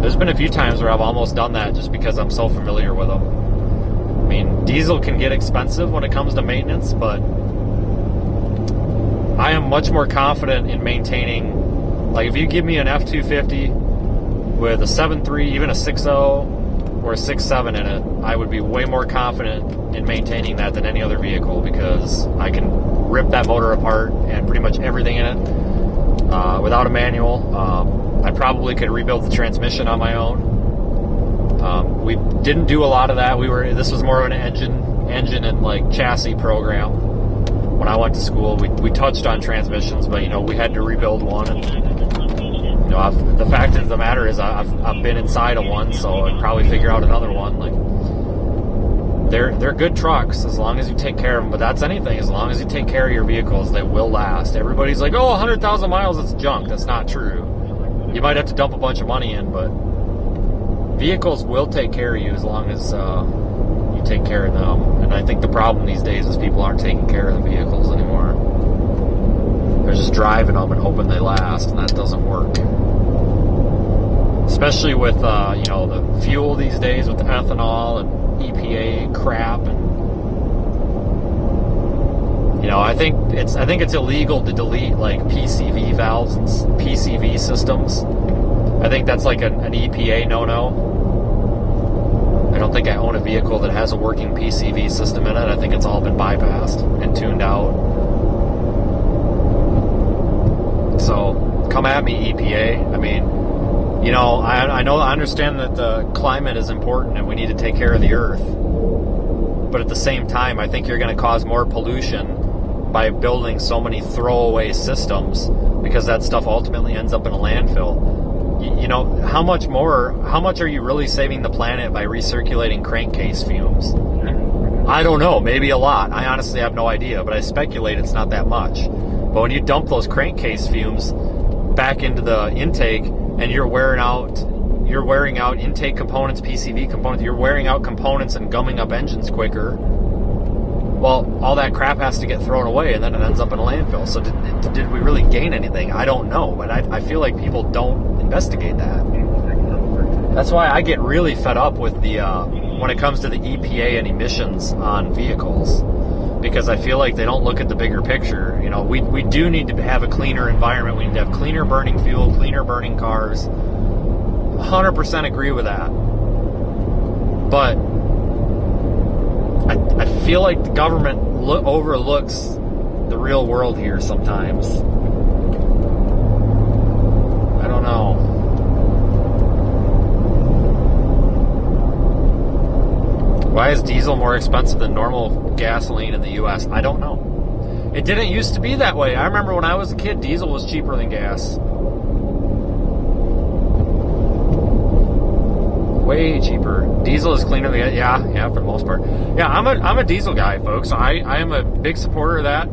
there's been a few times where I've almost done that just because I'm so familiar with them. I mean, diesel can get expensive when it comes to maintenance, but I am much more confident in maintaining, like if you give me an F-250 with a 7.3, even a 6.0, or a 6.7 in it, I would be way more confident in maintaining that than any other vehicle, because I can rip that motor apart and pretty much everything in it without a manual. I probably could rebuild the transmission on my own. We didn't do a lot of that. This was more of an engine and like chassis program. When I went to school, we touched on transmissions, but we had to rebuild one. And the fact of the matter is, I've been inside of one, so I'd probably figure out another one. Like, they're good trucks as long as you take care of them. But that's anything. As long as you take care of your vehicles, they will last. Everybody's like, oh, 100,000 miles, it's junk. That's not true. You might have to dump a bunch of money in, but vehicles will take care of you as long as you take care of them. And I think the problem these days is people aren't taking care of the vehicles anymore. They're just driving them and hoping they last, and that doesn't work. Especially with the fuel these days with ethanol and EPA crap, and I think it's illegal to delete like PCV valves and PCV systems. I think that's like an EPA no-no. I don't think I own a vehicle that has a working PCV system in it. I think it's all been bypassed and tuned out. So come at me, EPA. I mean, I understand that the climate is important and we need to take care of the earth. But at the same time, I think you're going to cause more pollution by building so many throwaway systems, because that stuff ultimately ends up in a landfill. How much are you really saving the planet by recirculating crankcase fumes? I don't know, maybe a lot. I honestly have no idea, but I speculate it's not that much. But when you dump those crankcase fumes back into the intake, and you're wearing out intake components, PCV components, you're wearing out components and gumming up engines quicker, well, all that crap has to get thrown away, and then it ends up in a landfill. So did we really gain anything? I don't know, but I feel like people don't investigate that. That's why I get really fed up with when it comes to the EPA and emissions on vehicles, because I feel like they don't look at the bigger picture. We do need to have a cleaner environment. We need to have cleaner burning fuel, cleaner burning cars. 100% agree with that. But I feel like the government overlooks the real world here sometimes. I don't know. Why is diesel more expensive than normal gasoline in the U.S.? I don't know. It didn't used to be that way. I remember when I was a kid, diesel was cheaper than gas. Way cheaper. Diesel is cleaner than gas. Yeah, for the most part. Yeah, I'm a diesel guy, folks. I am a big supporter of that.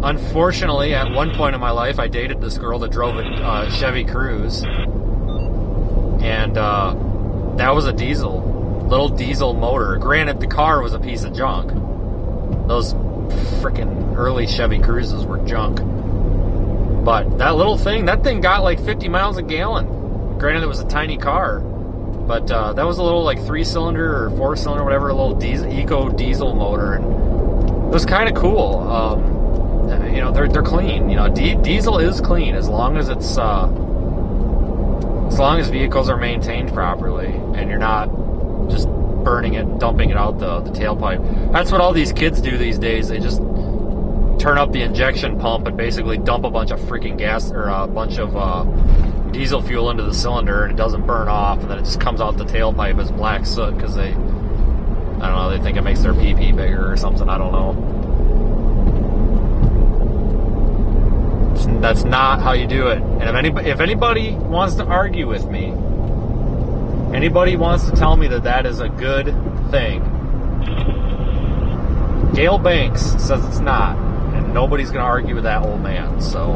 Unfortunately, at one point in my life, I dated this girl that drove a Chevy Cruze, and that was a little diesel motor. Granted, the car was a piece of junk. Those freaking early Chevy Cruzes were junk. But that thing got like 50 miles a gallon. Granted, it was a tiny car, but that was a little like 3-cylinder or 4-cylinder, whatever, a little eco diesel motor, and it was kind of cool. They're clean. Diesel is clean as long as it's as long as vehicles are maintained properly and you're not just burning it and dumping it out the tailpipe. That's what all these kids do these days. They just turn up the injection pump and basically dump a bunch of freaking gas or a bunch of diesel fuel into the cylinder, and it doesn't burn off, and then it just comes out the tailpipe as black soot because they think it makes their pee-pee bigger or something. I don't know. That's not how you do it. And if anybody wants to argue with me, anybody wants to tell me that is a good thing, Gail Banks says it's not, and nobody's going to argue with that old man. So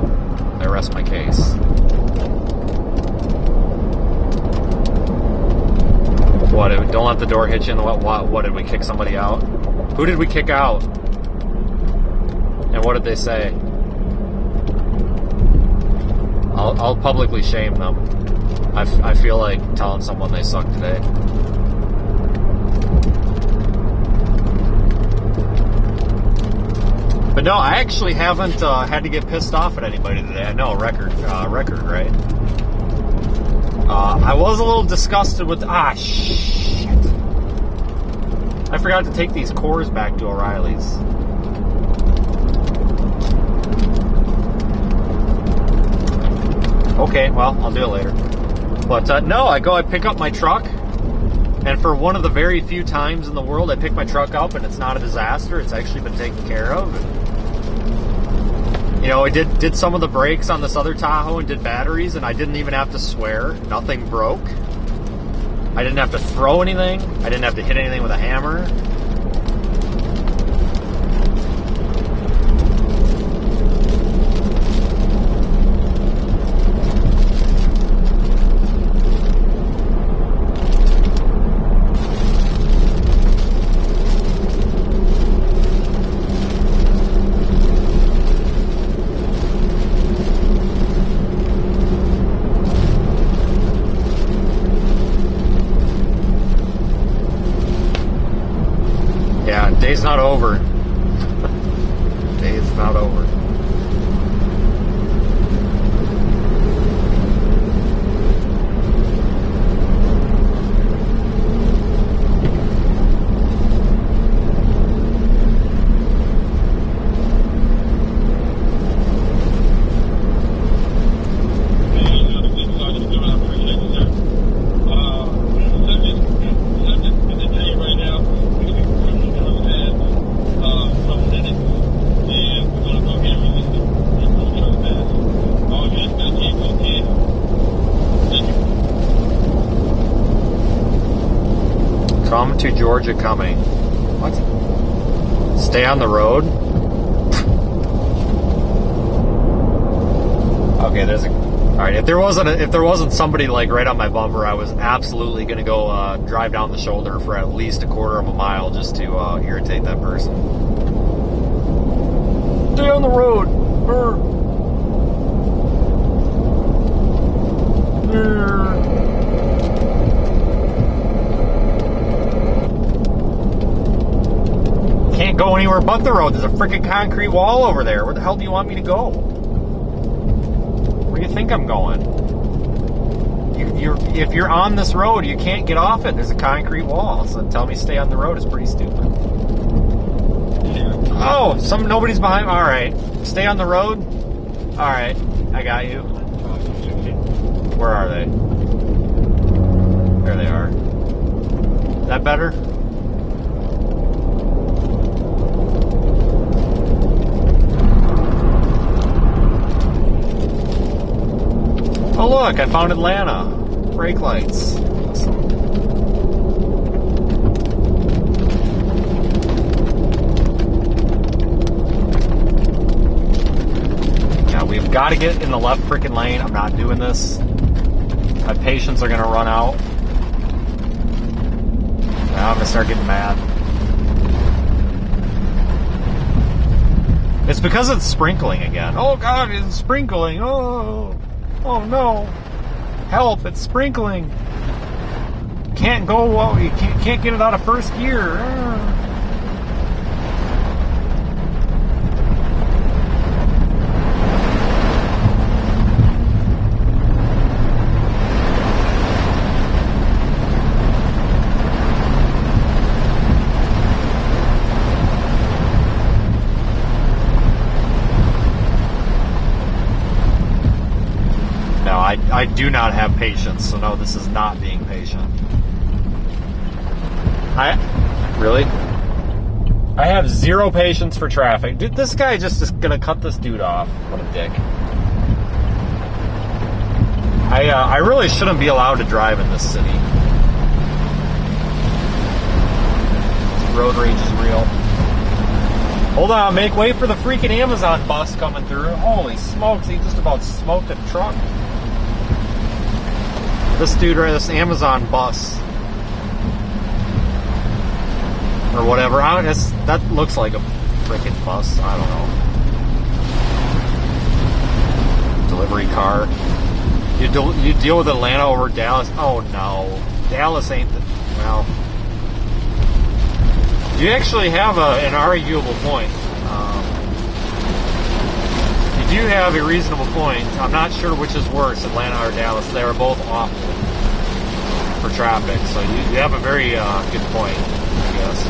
I rest my case. What? Don't let the door hit you in the what? Did we kick somebody out? Who did we kick out? And what did they say? I'll publicly shame them. I feel like telling someone they suck today. But no, I actually haven't had to get pissed off at anybody today. I know, record, right? I was a little disgusted with... shit. I forgot to take these cores back to O'Reilly's. Okay, well, I'll do it later. But no, I pick up my truck, and for one of the very few times in the world I pick my truck up and it's not a disaster. It's actually been taken care of. And, you know, I did some of the brakes on this other Tahoe and did batteries, and I didn't even have to swear. Nothing broke. I didn't have to throw anything. I didn't have to hit anything with a hammer. Day's not over. Day's not over. Come to Georgia coming. What? Stay on the road? Okay, there's a... Alright, if there wasn't somebody like right on my bumper, I was absolutely gonna go drive down the shoulder for at least a quarter of a mile just to irritate that person. Stay on the road! Can't go anywhere but the road. There's a freaking concrete wall over there. Where the hell do you want me to go? Where do you think I'm going? If you're on this road, you can't get off it. There's a concrete wall. So tell me stay on the road is pretty stupid. Oh, nobody's behind. All right, stay on the road. All right, I got you. Where are they? There they are. That better? Oh look, I found Atlanta. Brake lights. Awesome. Yeah, we've got to get in the left freaking lane. I'm not doing this. My patience are going to run out. Now I'm going to start getting mad. It's because it's sprinkling again. Oh God, it's sprinkling. Oh no. Help, it's sprinkling. Can't go well, you can't get it out of first gear. I do not have patience, so no, this is not being patient. Really? I have zero patience for traffic. Dude, this guy just is gonna cut this dude off. What a dick. I really shouldn't be allowed to drive in this city. Road rage is real. Hold on, make way for the freaking Amazon bus coming through. Holy smokes, he just about smoked a truck. This dude right, this Amazon bus. Or whatever. That looks like a freaking bus. I don't know. Delivery car. You deal with Atlanta over Dallas? Oh no. Dallas ain't the... Well... You actually have an arguable point. You do have a reasonable point. I'm not sure which is worse, Atlanta or Dallas. They are both awful for traffic, so you have a very good point, I guess.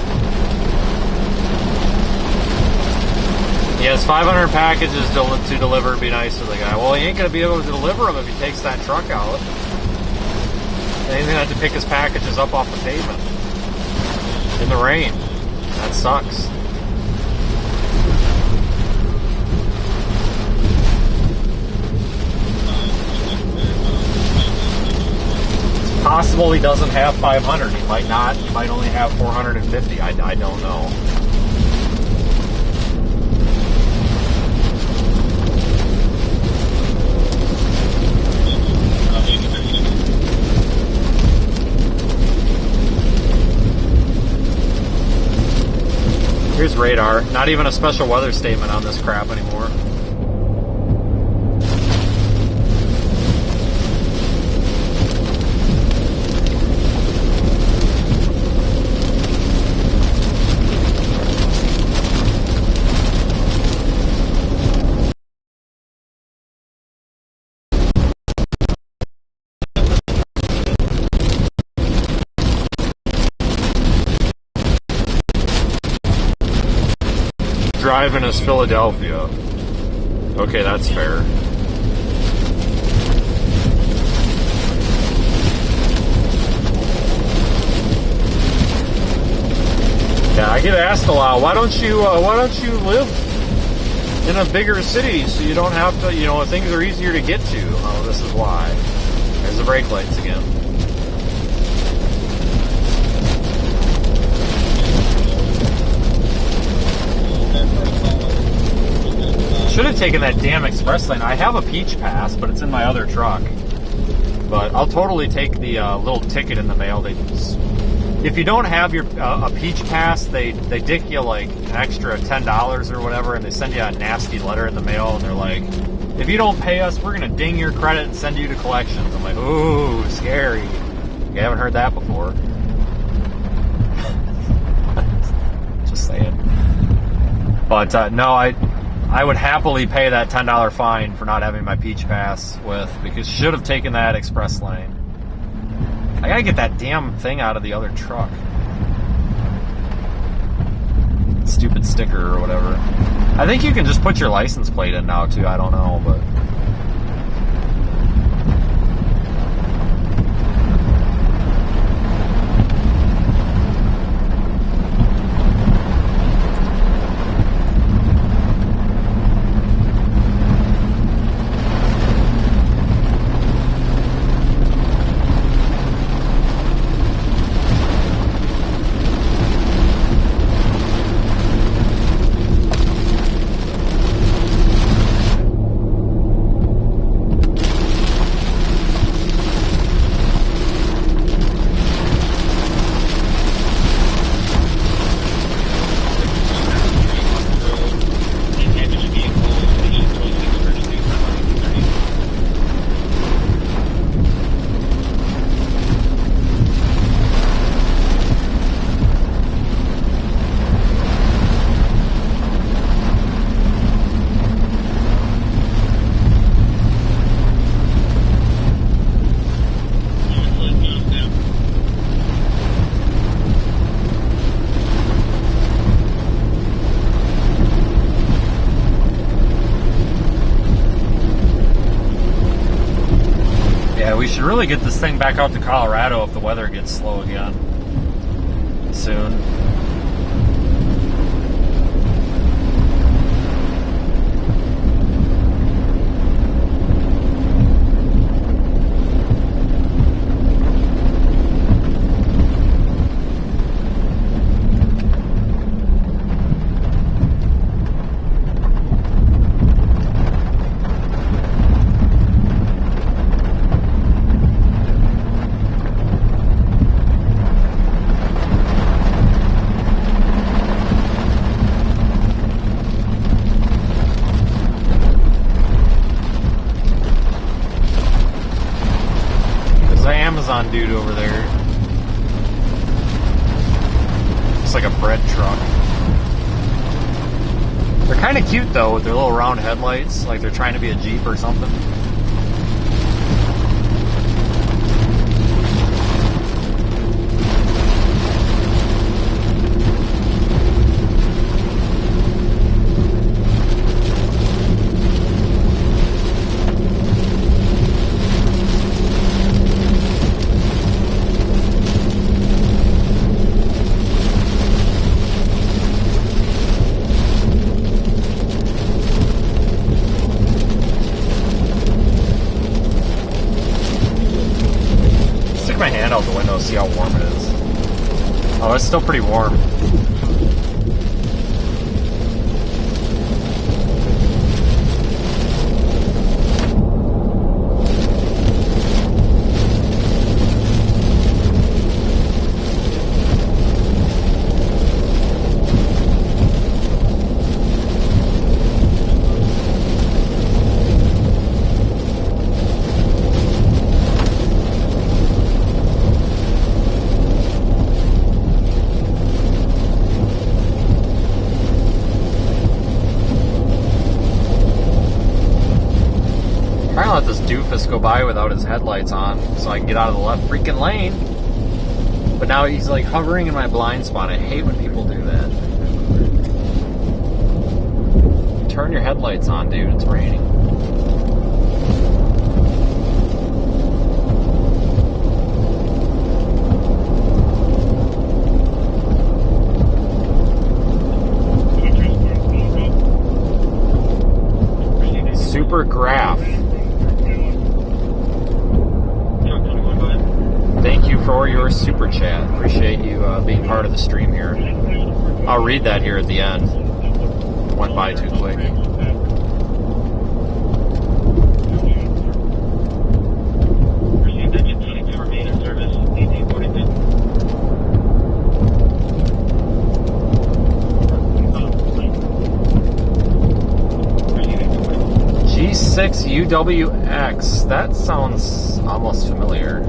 Yes, 500 packages to deliver would be nice to the guy. Well, he ain't going to be able to deliver them if he takes that truck out. Then he's going to have to pick his packages up off the pavement in the rain. That sucks. It's possible he doesn't have 500. He might not. He might only have 450. I don't know. Here's radar. Not even a special weather statement on this crap anymore. Driving is Philadelphia. Okay, that's fair. Yeah, I get asked a lot. Why don't you live in a bigger city so you don't have to? Things are easier to get to. Oh, this is why. There's the brake lights again. Should have taken that damn express lane. I have a Peach Pass, but it's in my other truck. But I'll totally take the little ticket in the mail. If you don't have your a Peach Pass, they dick you like an extra $10 or whatever, and they send you a nasty letter in the mail, and they're like, if you don't pay us, we're gonna ding your credit and send you to collections. I'm like, ooh, scary. You haven't heard that before. Just saying. But no, I would happily pay that $10 fine for not having my Peach Pass because should have taken that express lane. I gotta get that damn thing out of the other truck. Stupid sticker or whatever. I think you can just put your license plate in now too, I don't know, but... We should really get this thing back out to Colorado if the weather gets slow again soon. Amazon dude over there. Looks like a bread truck. They're kind of cute though with their little round headlights, like they're trying to be a Jeep or something. My hand out the window, see how warm it is. Oh, it's still pretty warm. Let this doofus go by without his headlights on so I can get out of the left freaking lane. But now he's like hovering in my blind spot. I hate when people do that. Turn your headlights on, dude. It's raining. Super graph. Thank you for your super chat. Appreciate you being part of the stream here. I'll read that here at the end. Went by too quick. G6 UWX. That sounds almost familiar.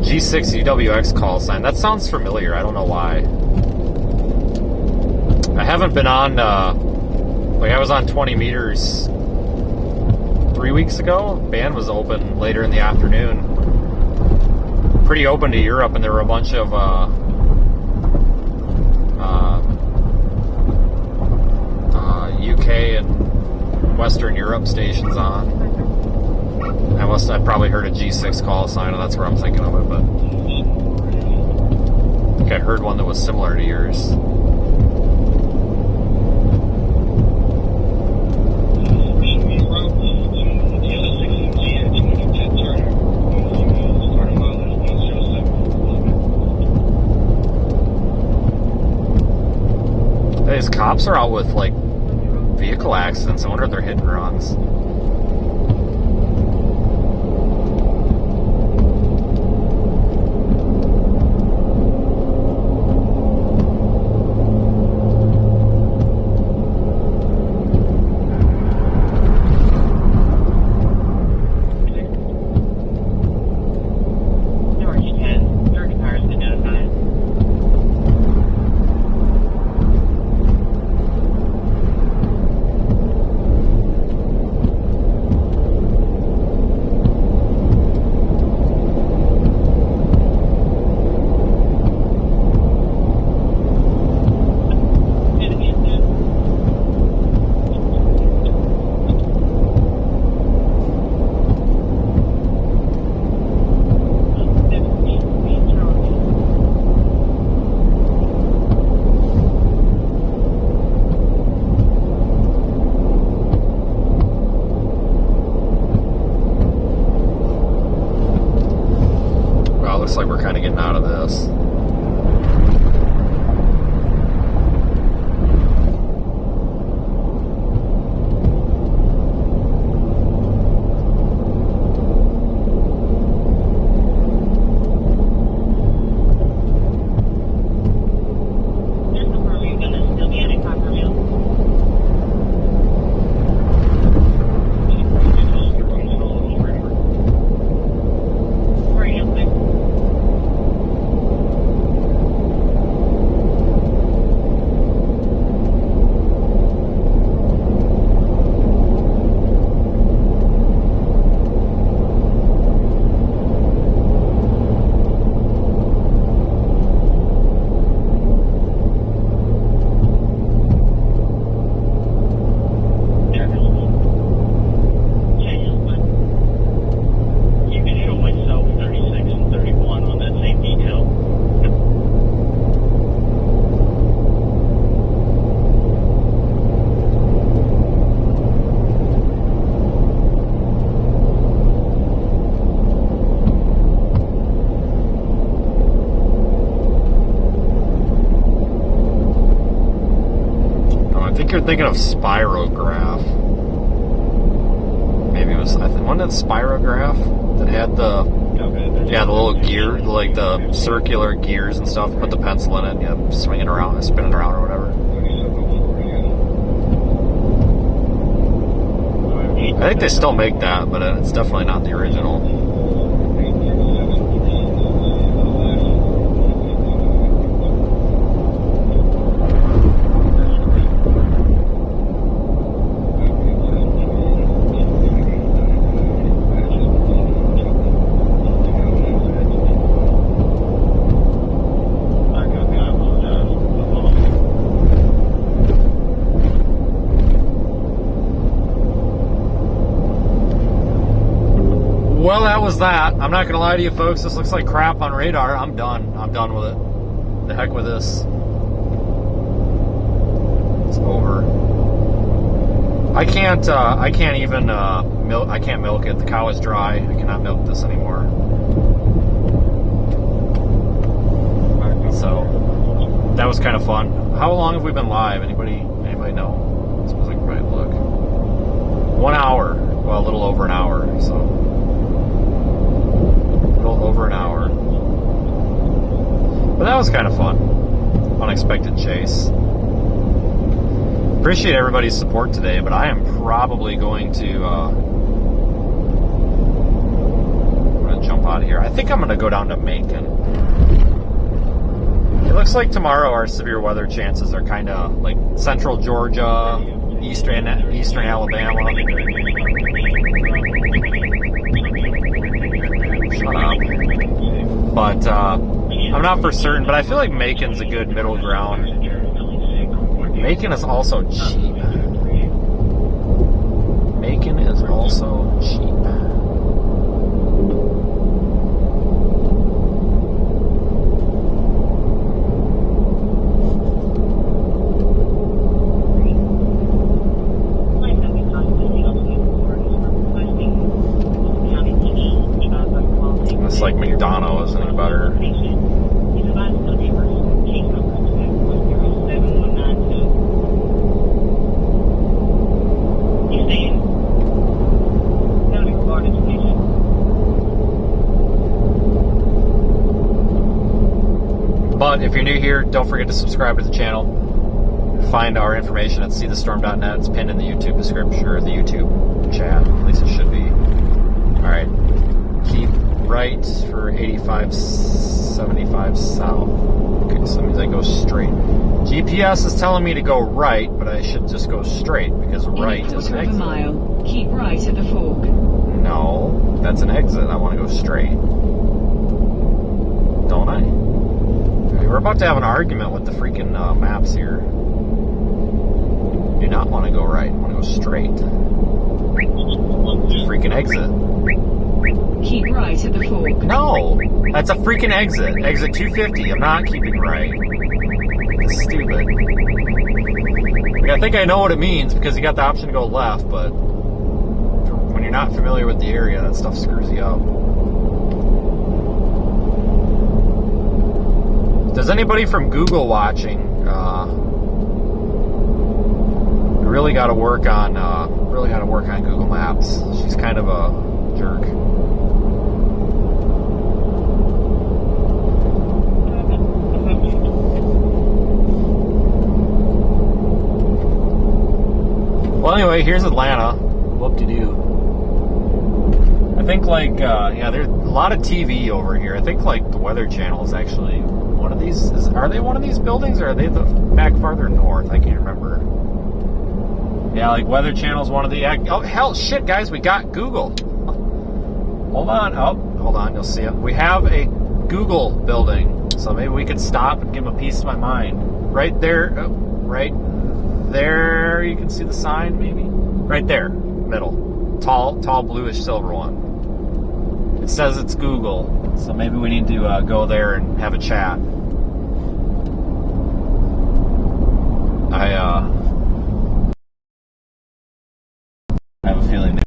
G6 UWX call sign. That sounds familiar. I don't know why. I haven't been on, like I was on 20 meters 3 weeks ago. Band was open later in the afternoon. Pretty open to Europe, and there were a bunch of UK and Western Europe stations on. I'd probably heard a G6 call sign, and that's where I'm thinking of it, but I think I heard one that was similar to yours. These cops are out with, like, vehicle accidents. I wonder if they're hit and runs. Looks like we're kind of getting out of this. You're thinking of spirograph. Maybe it was, wasn't it spirograph that had the little gear, like the circular gears and stuff, put the pencil in it, swinging around, spinning around or whatever. I think they still make that, but it's definitely not the original. Well, that was that. I'm not going to lie to you folks. This looks like crap on radar. I'm done. I'm done with it. The heck with this. It's over. I can't even milk. I can't milk it. The cow is dry. I cannot milk this anymore. So that was kind of fun. How long have we been live? Anybody know? I suppose I can probably look. 1 hour. Well, a little over an hour. So. Over an hour. But that was kind of fun. Unexpected chase. Appreciate everybody's support today, but I am probably going to I'm gonna jump out of here. I think I'm gonna go down to Macon. It looks like tomorrow our severe weather chances are kind of like central Georgia, eastern Alabama. Shut up. But I'm not for certain, but I feel like Macon's a good middle ground. Macon is also cheap. Macon is also cheap. It's like McDonough, isn't it better? But if you're new here, don't forget to subscribe to the channel. Find our information at seethestorm.net. It's pinned in the YouTube description or the YouTube chat. At least it should be. Alright. Keep right for 8575 south. Okay, so that means I go straight. GPS is telling me to go right, but I should just go straight because right is an exit. In a quarter of a mile, keep right at the fork. No, that's an exit. I want to go straight. Don't I? We're about to have an argument with the freaking maps here. Do not want to go right. I want to go straight. Freaking exit. Keep right at the fork. No! That's a freaking exit. Exit 250. I'm not keeping right. That's stupid. I think I know what it means because you got the option to go left, but when you're not familiar with the area, that stuff screws you up. If there's anybody from Google watching, really got to work on Google Maps. She's kind of a jerk. Well, anyway, here's Atlanta. Whoop-de-doo. I think, like, there's a lot of TV over here. I think, like, the Weather Channel is actually one of these. Are they one of these buildings, or are they back farther north? I can't remember. Yeah, like, Weather Channel is one of the... Oh, hell, shit, guys, we got Google. Hold on. Oh, hold on, you'll see it. We have a Google building, so maybe we could stop and give them a piece of my mind. Right there, right there, you can see the sign, maybe? Right there, middle. Tall, bluish silver one. It says it's Google, so maybe we need to go there and have a chat. I have a feeling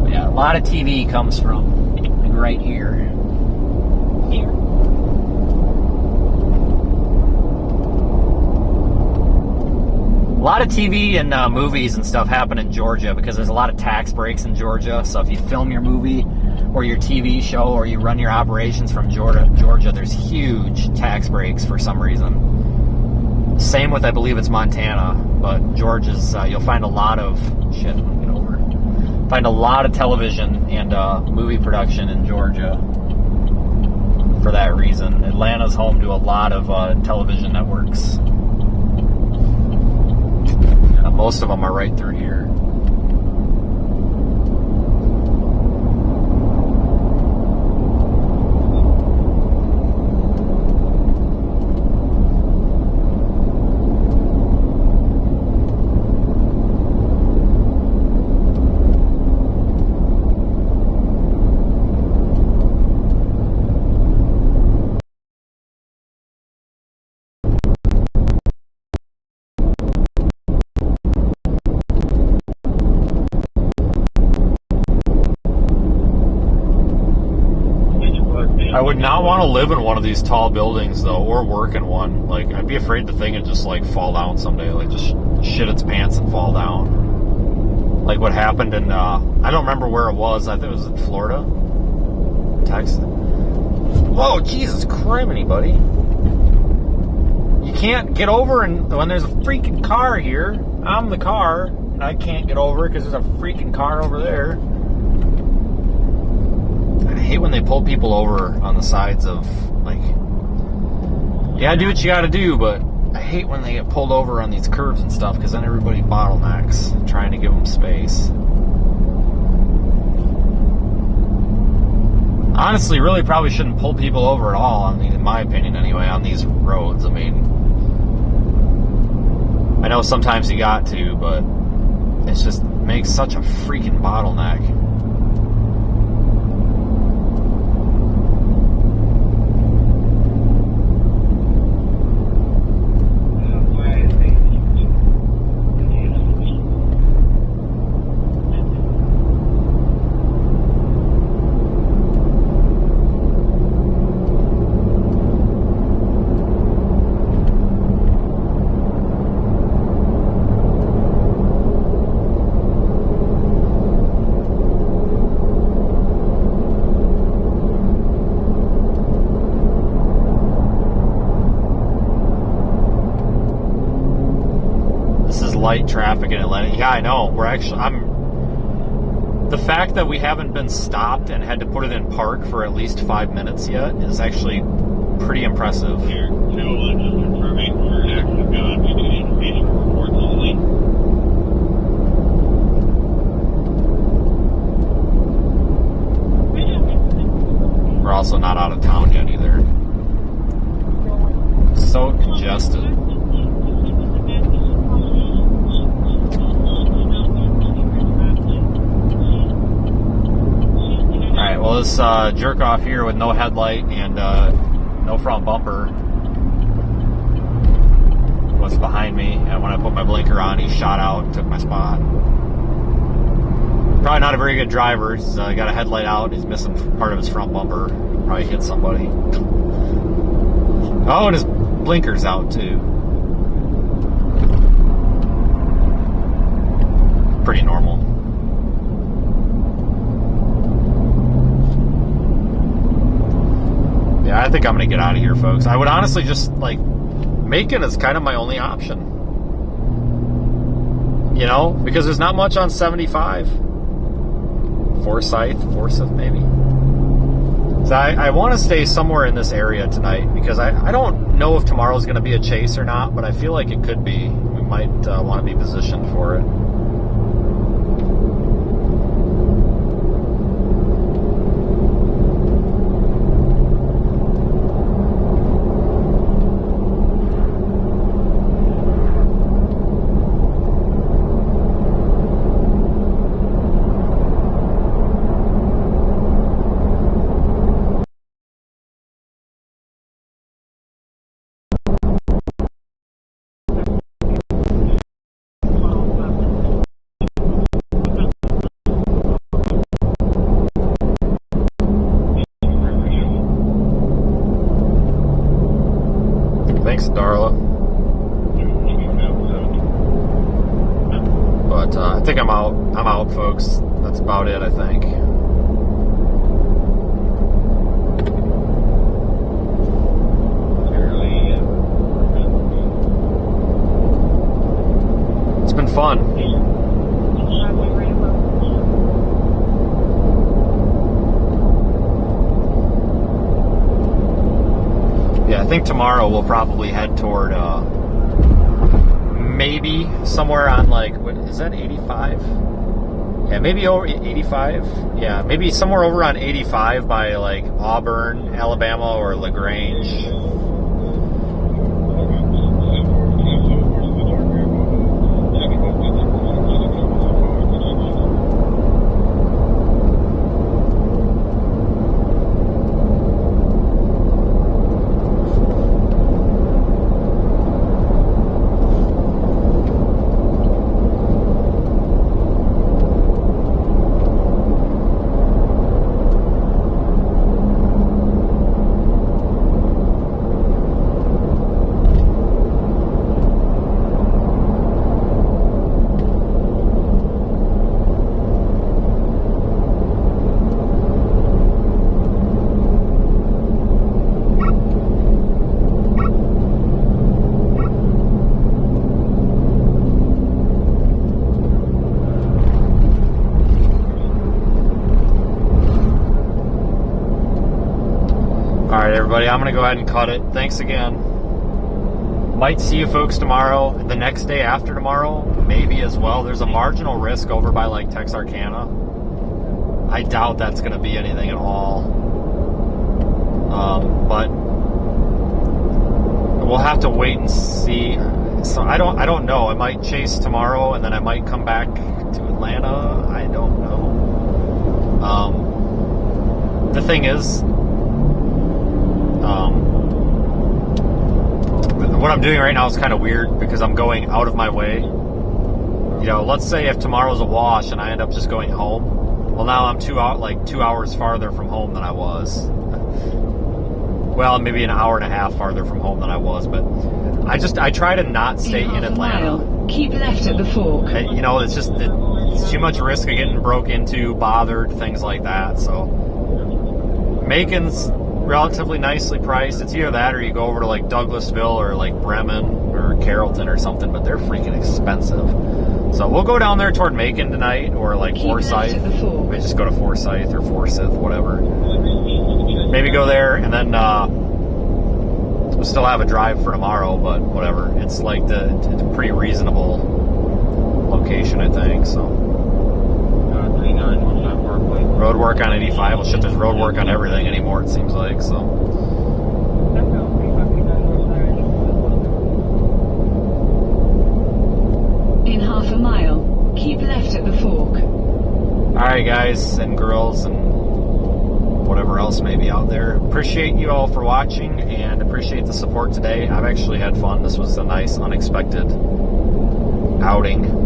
yeah, a lot of TV comes from like right here. lot of TV and movies and stuff happen in Georgia because there's a lot of tax breaks in Georgia. So if you film your movie or your TV show or you run your operations from Georgia, there's huge tax breaks for some reason. Same with, I believe it's Montana, but Georgia's, you'll find a lot of, find a lot of television and movie production in Georgia for that reason. Atlanta's home to a lot of television networks. Most of them are right through here. I would not want to live in one of these tall buildings, though, or work in one. Like, I'd be afraid the thing would just, like, fall down someday. Like, just shit its pants and fall down. Like what happened in, I don't remember where it was. I think it was in Florida. Texas. Whoa, Jesus criminy, buddy. You can't get over when there's a freaking car here. I'm the car, and I can't get over because there's a freaking car over there. I hate when they pull people over on the sides of, like, yeah, do what you gotta do, but I hate when they get pulled over on these curves and stuff, because then everybody bottlenecks, trying to give them space. Honestly, really probably shouldn't pull people over at all, in my opinion anyway, on these roads. I mean, I know sometimes you got to, but it just makes such a freaking bottleneck. Light traffic in Atlanta. Yeah, I know. The fact that we haven't been stopped and had to put it in park for at least 5 minutes yet is actually pretty impressive. Here, fuel is improving for an act of God. We need information reports only. We're also not out of town yet either. So congested. Well, this jerk off here with no headlight and no front bumper was behind me, and when I put my blinker on, he shot out and took my spot. Probably not a very good driver. He's got a headlight out. He's missing part of his front bumper. Probably hit somebody. Oh, and his blinker's out too. Pretty normal. Yeah, I think I'm going to get out of here, folks. I would honestly just, like, Macon is kind of my only option. You know, because there's not much on 75. Forsyth maybe. So I want to stay somewhere in this area tonight, because I don't know if tomorrow's going to be a chase or not, but I feel like it could be. We might want to be positioned for it. I think tomorrow we'll probably head toward maybe somewhere on like, what is that, 85? Yeah, maybe over 85. Yeah, maybe somewhere over on 85 by like Auburn, Alabama, or LaGrange. Alright everybody, I'm going to go ahead and cut it. Thanks again. Might see you folks tomorrow. The next day after tomorrow, maybe as well. There's a marginal risk over by like Texarkana. I doubt that's going to be anything at all. But we'll have to wait and see. So I don't know. I might chase tomorrow and then I might come back to Atlanta. I don't know. The thing is, what I'm doing right now is kind of weird because I'm going out of my way. You know, let's say if tomorrow's a wash and I end up just going home. Well, now I'm 2 hours farther from home than I was. Well, maybe an hour and a half farther from home than I was, but I try to not stay in Atlanta. Mile, keep left at the fork. You know, it's just it's too much risk of getting broke into, bothered, things like that. So Macon's relatively nicely priced. It's either that or you go over to like Douglasville or like Bremen or Carrollton or something, but they're freaking expensive. So we'll go down there toward Macon tonight or like Forsyth. We just go to Forsyth or Forsyth, whatever. Maybe go there and then we'll still have a drive for tomorrow, but whatever. It's like it's a pretty reasonable location, I think. So road work on 85. Well, shit, there's road work on everything anymore, it seems like, so. In half a mile, keep left at the fork. Alright, guys and girls and whatever else may be out there. Appreciate you all for watching and appreciate the support today. I've actually had fun. This was a nice, unexpected outing.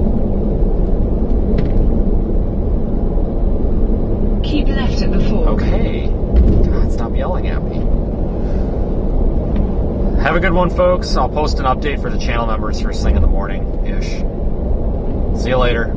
Keep left at the fork. Okay. God, stop yelling at me. Have a good one, folks. I'll post an update for the channel members first thing in the morning-ish. See you later.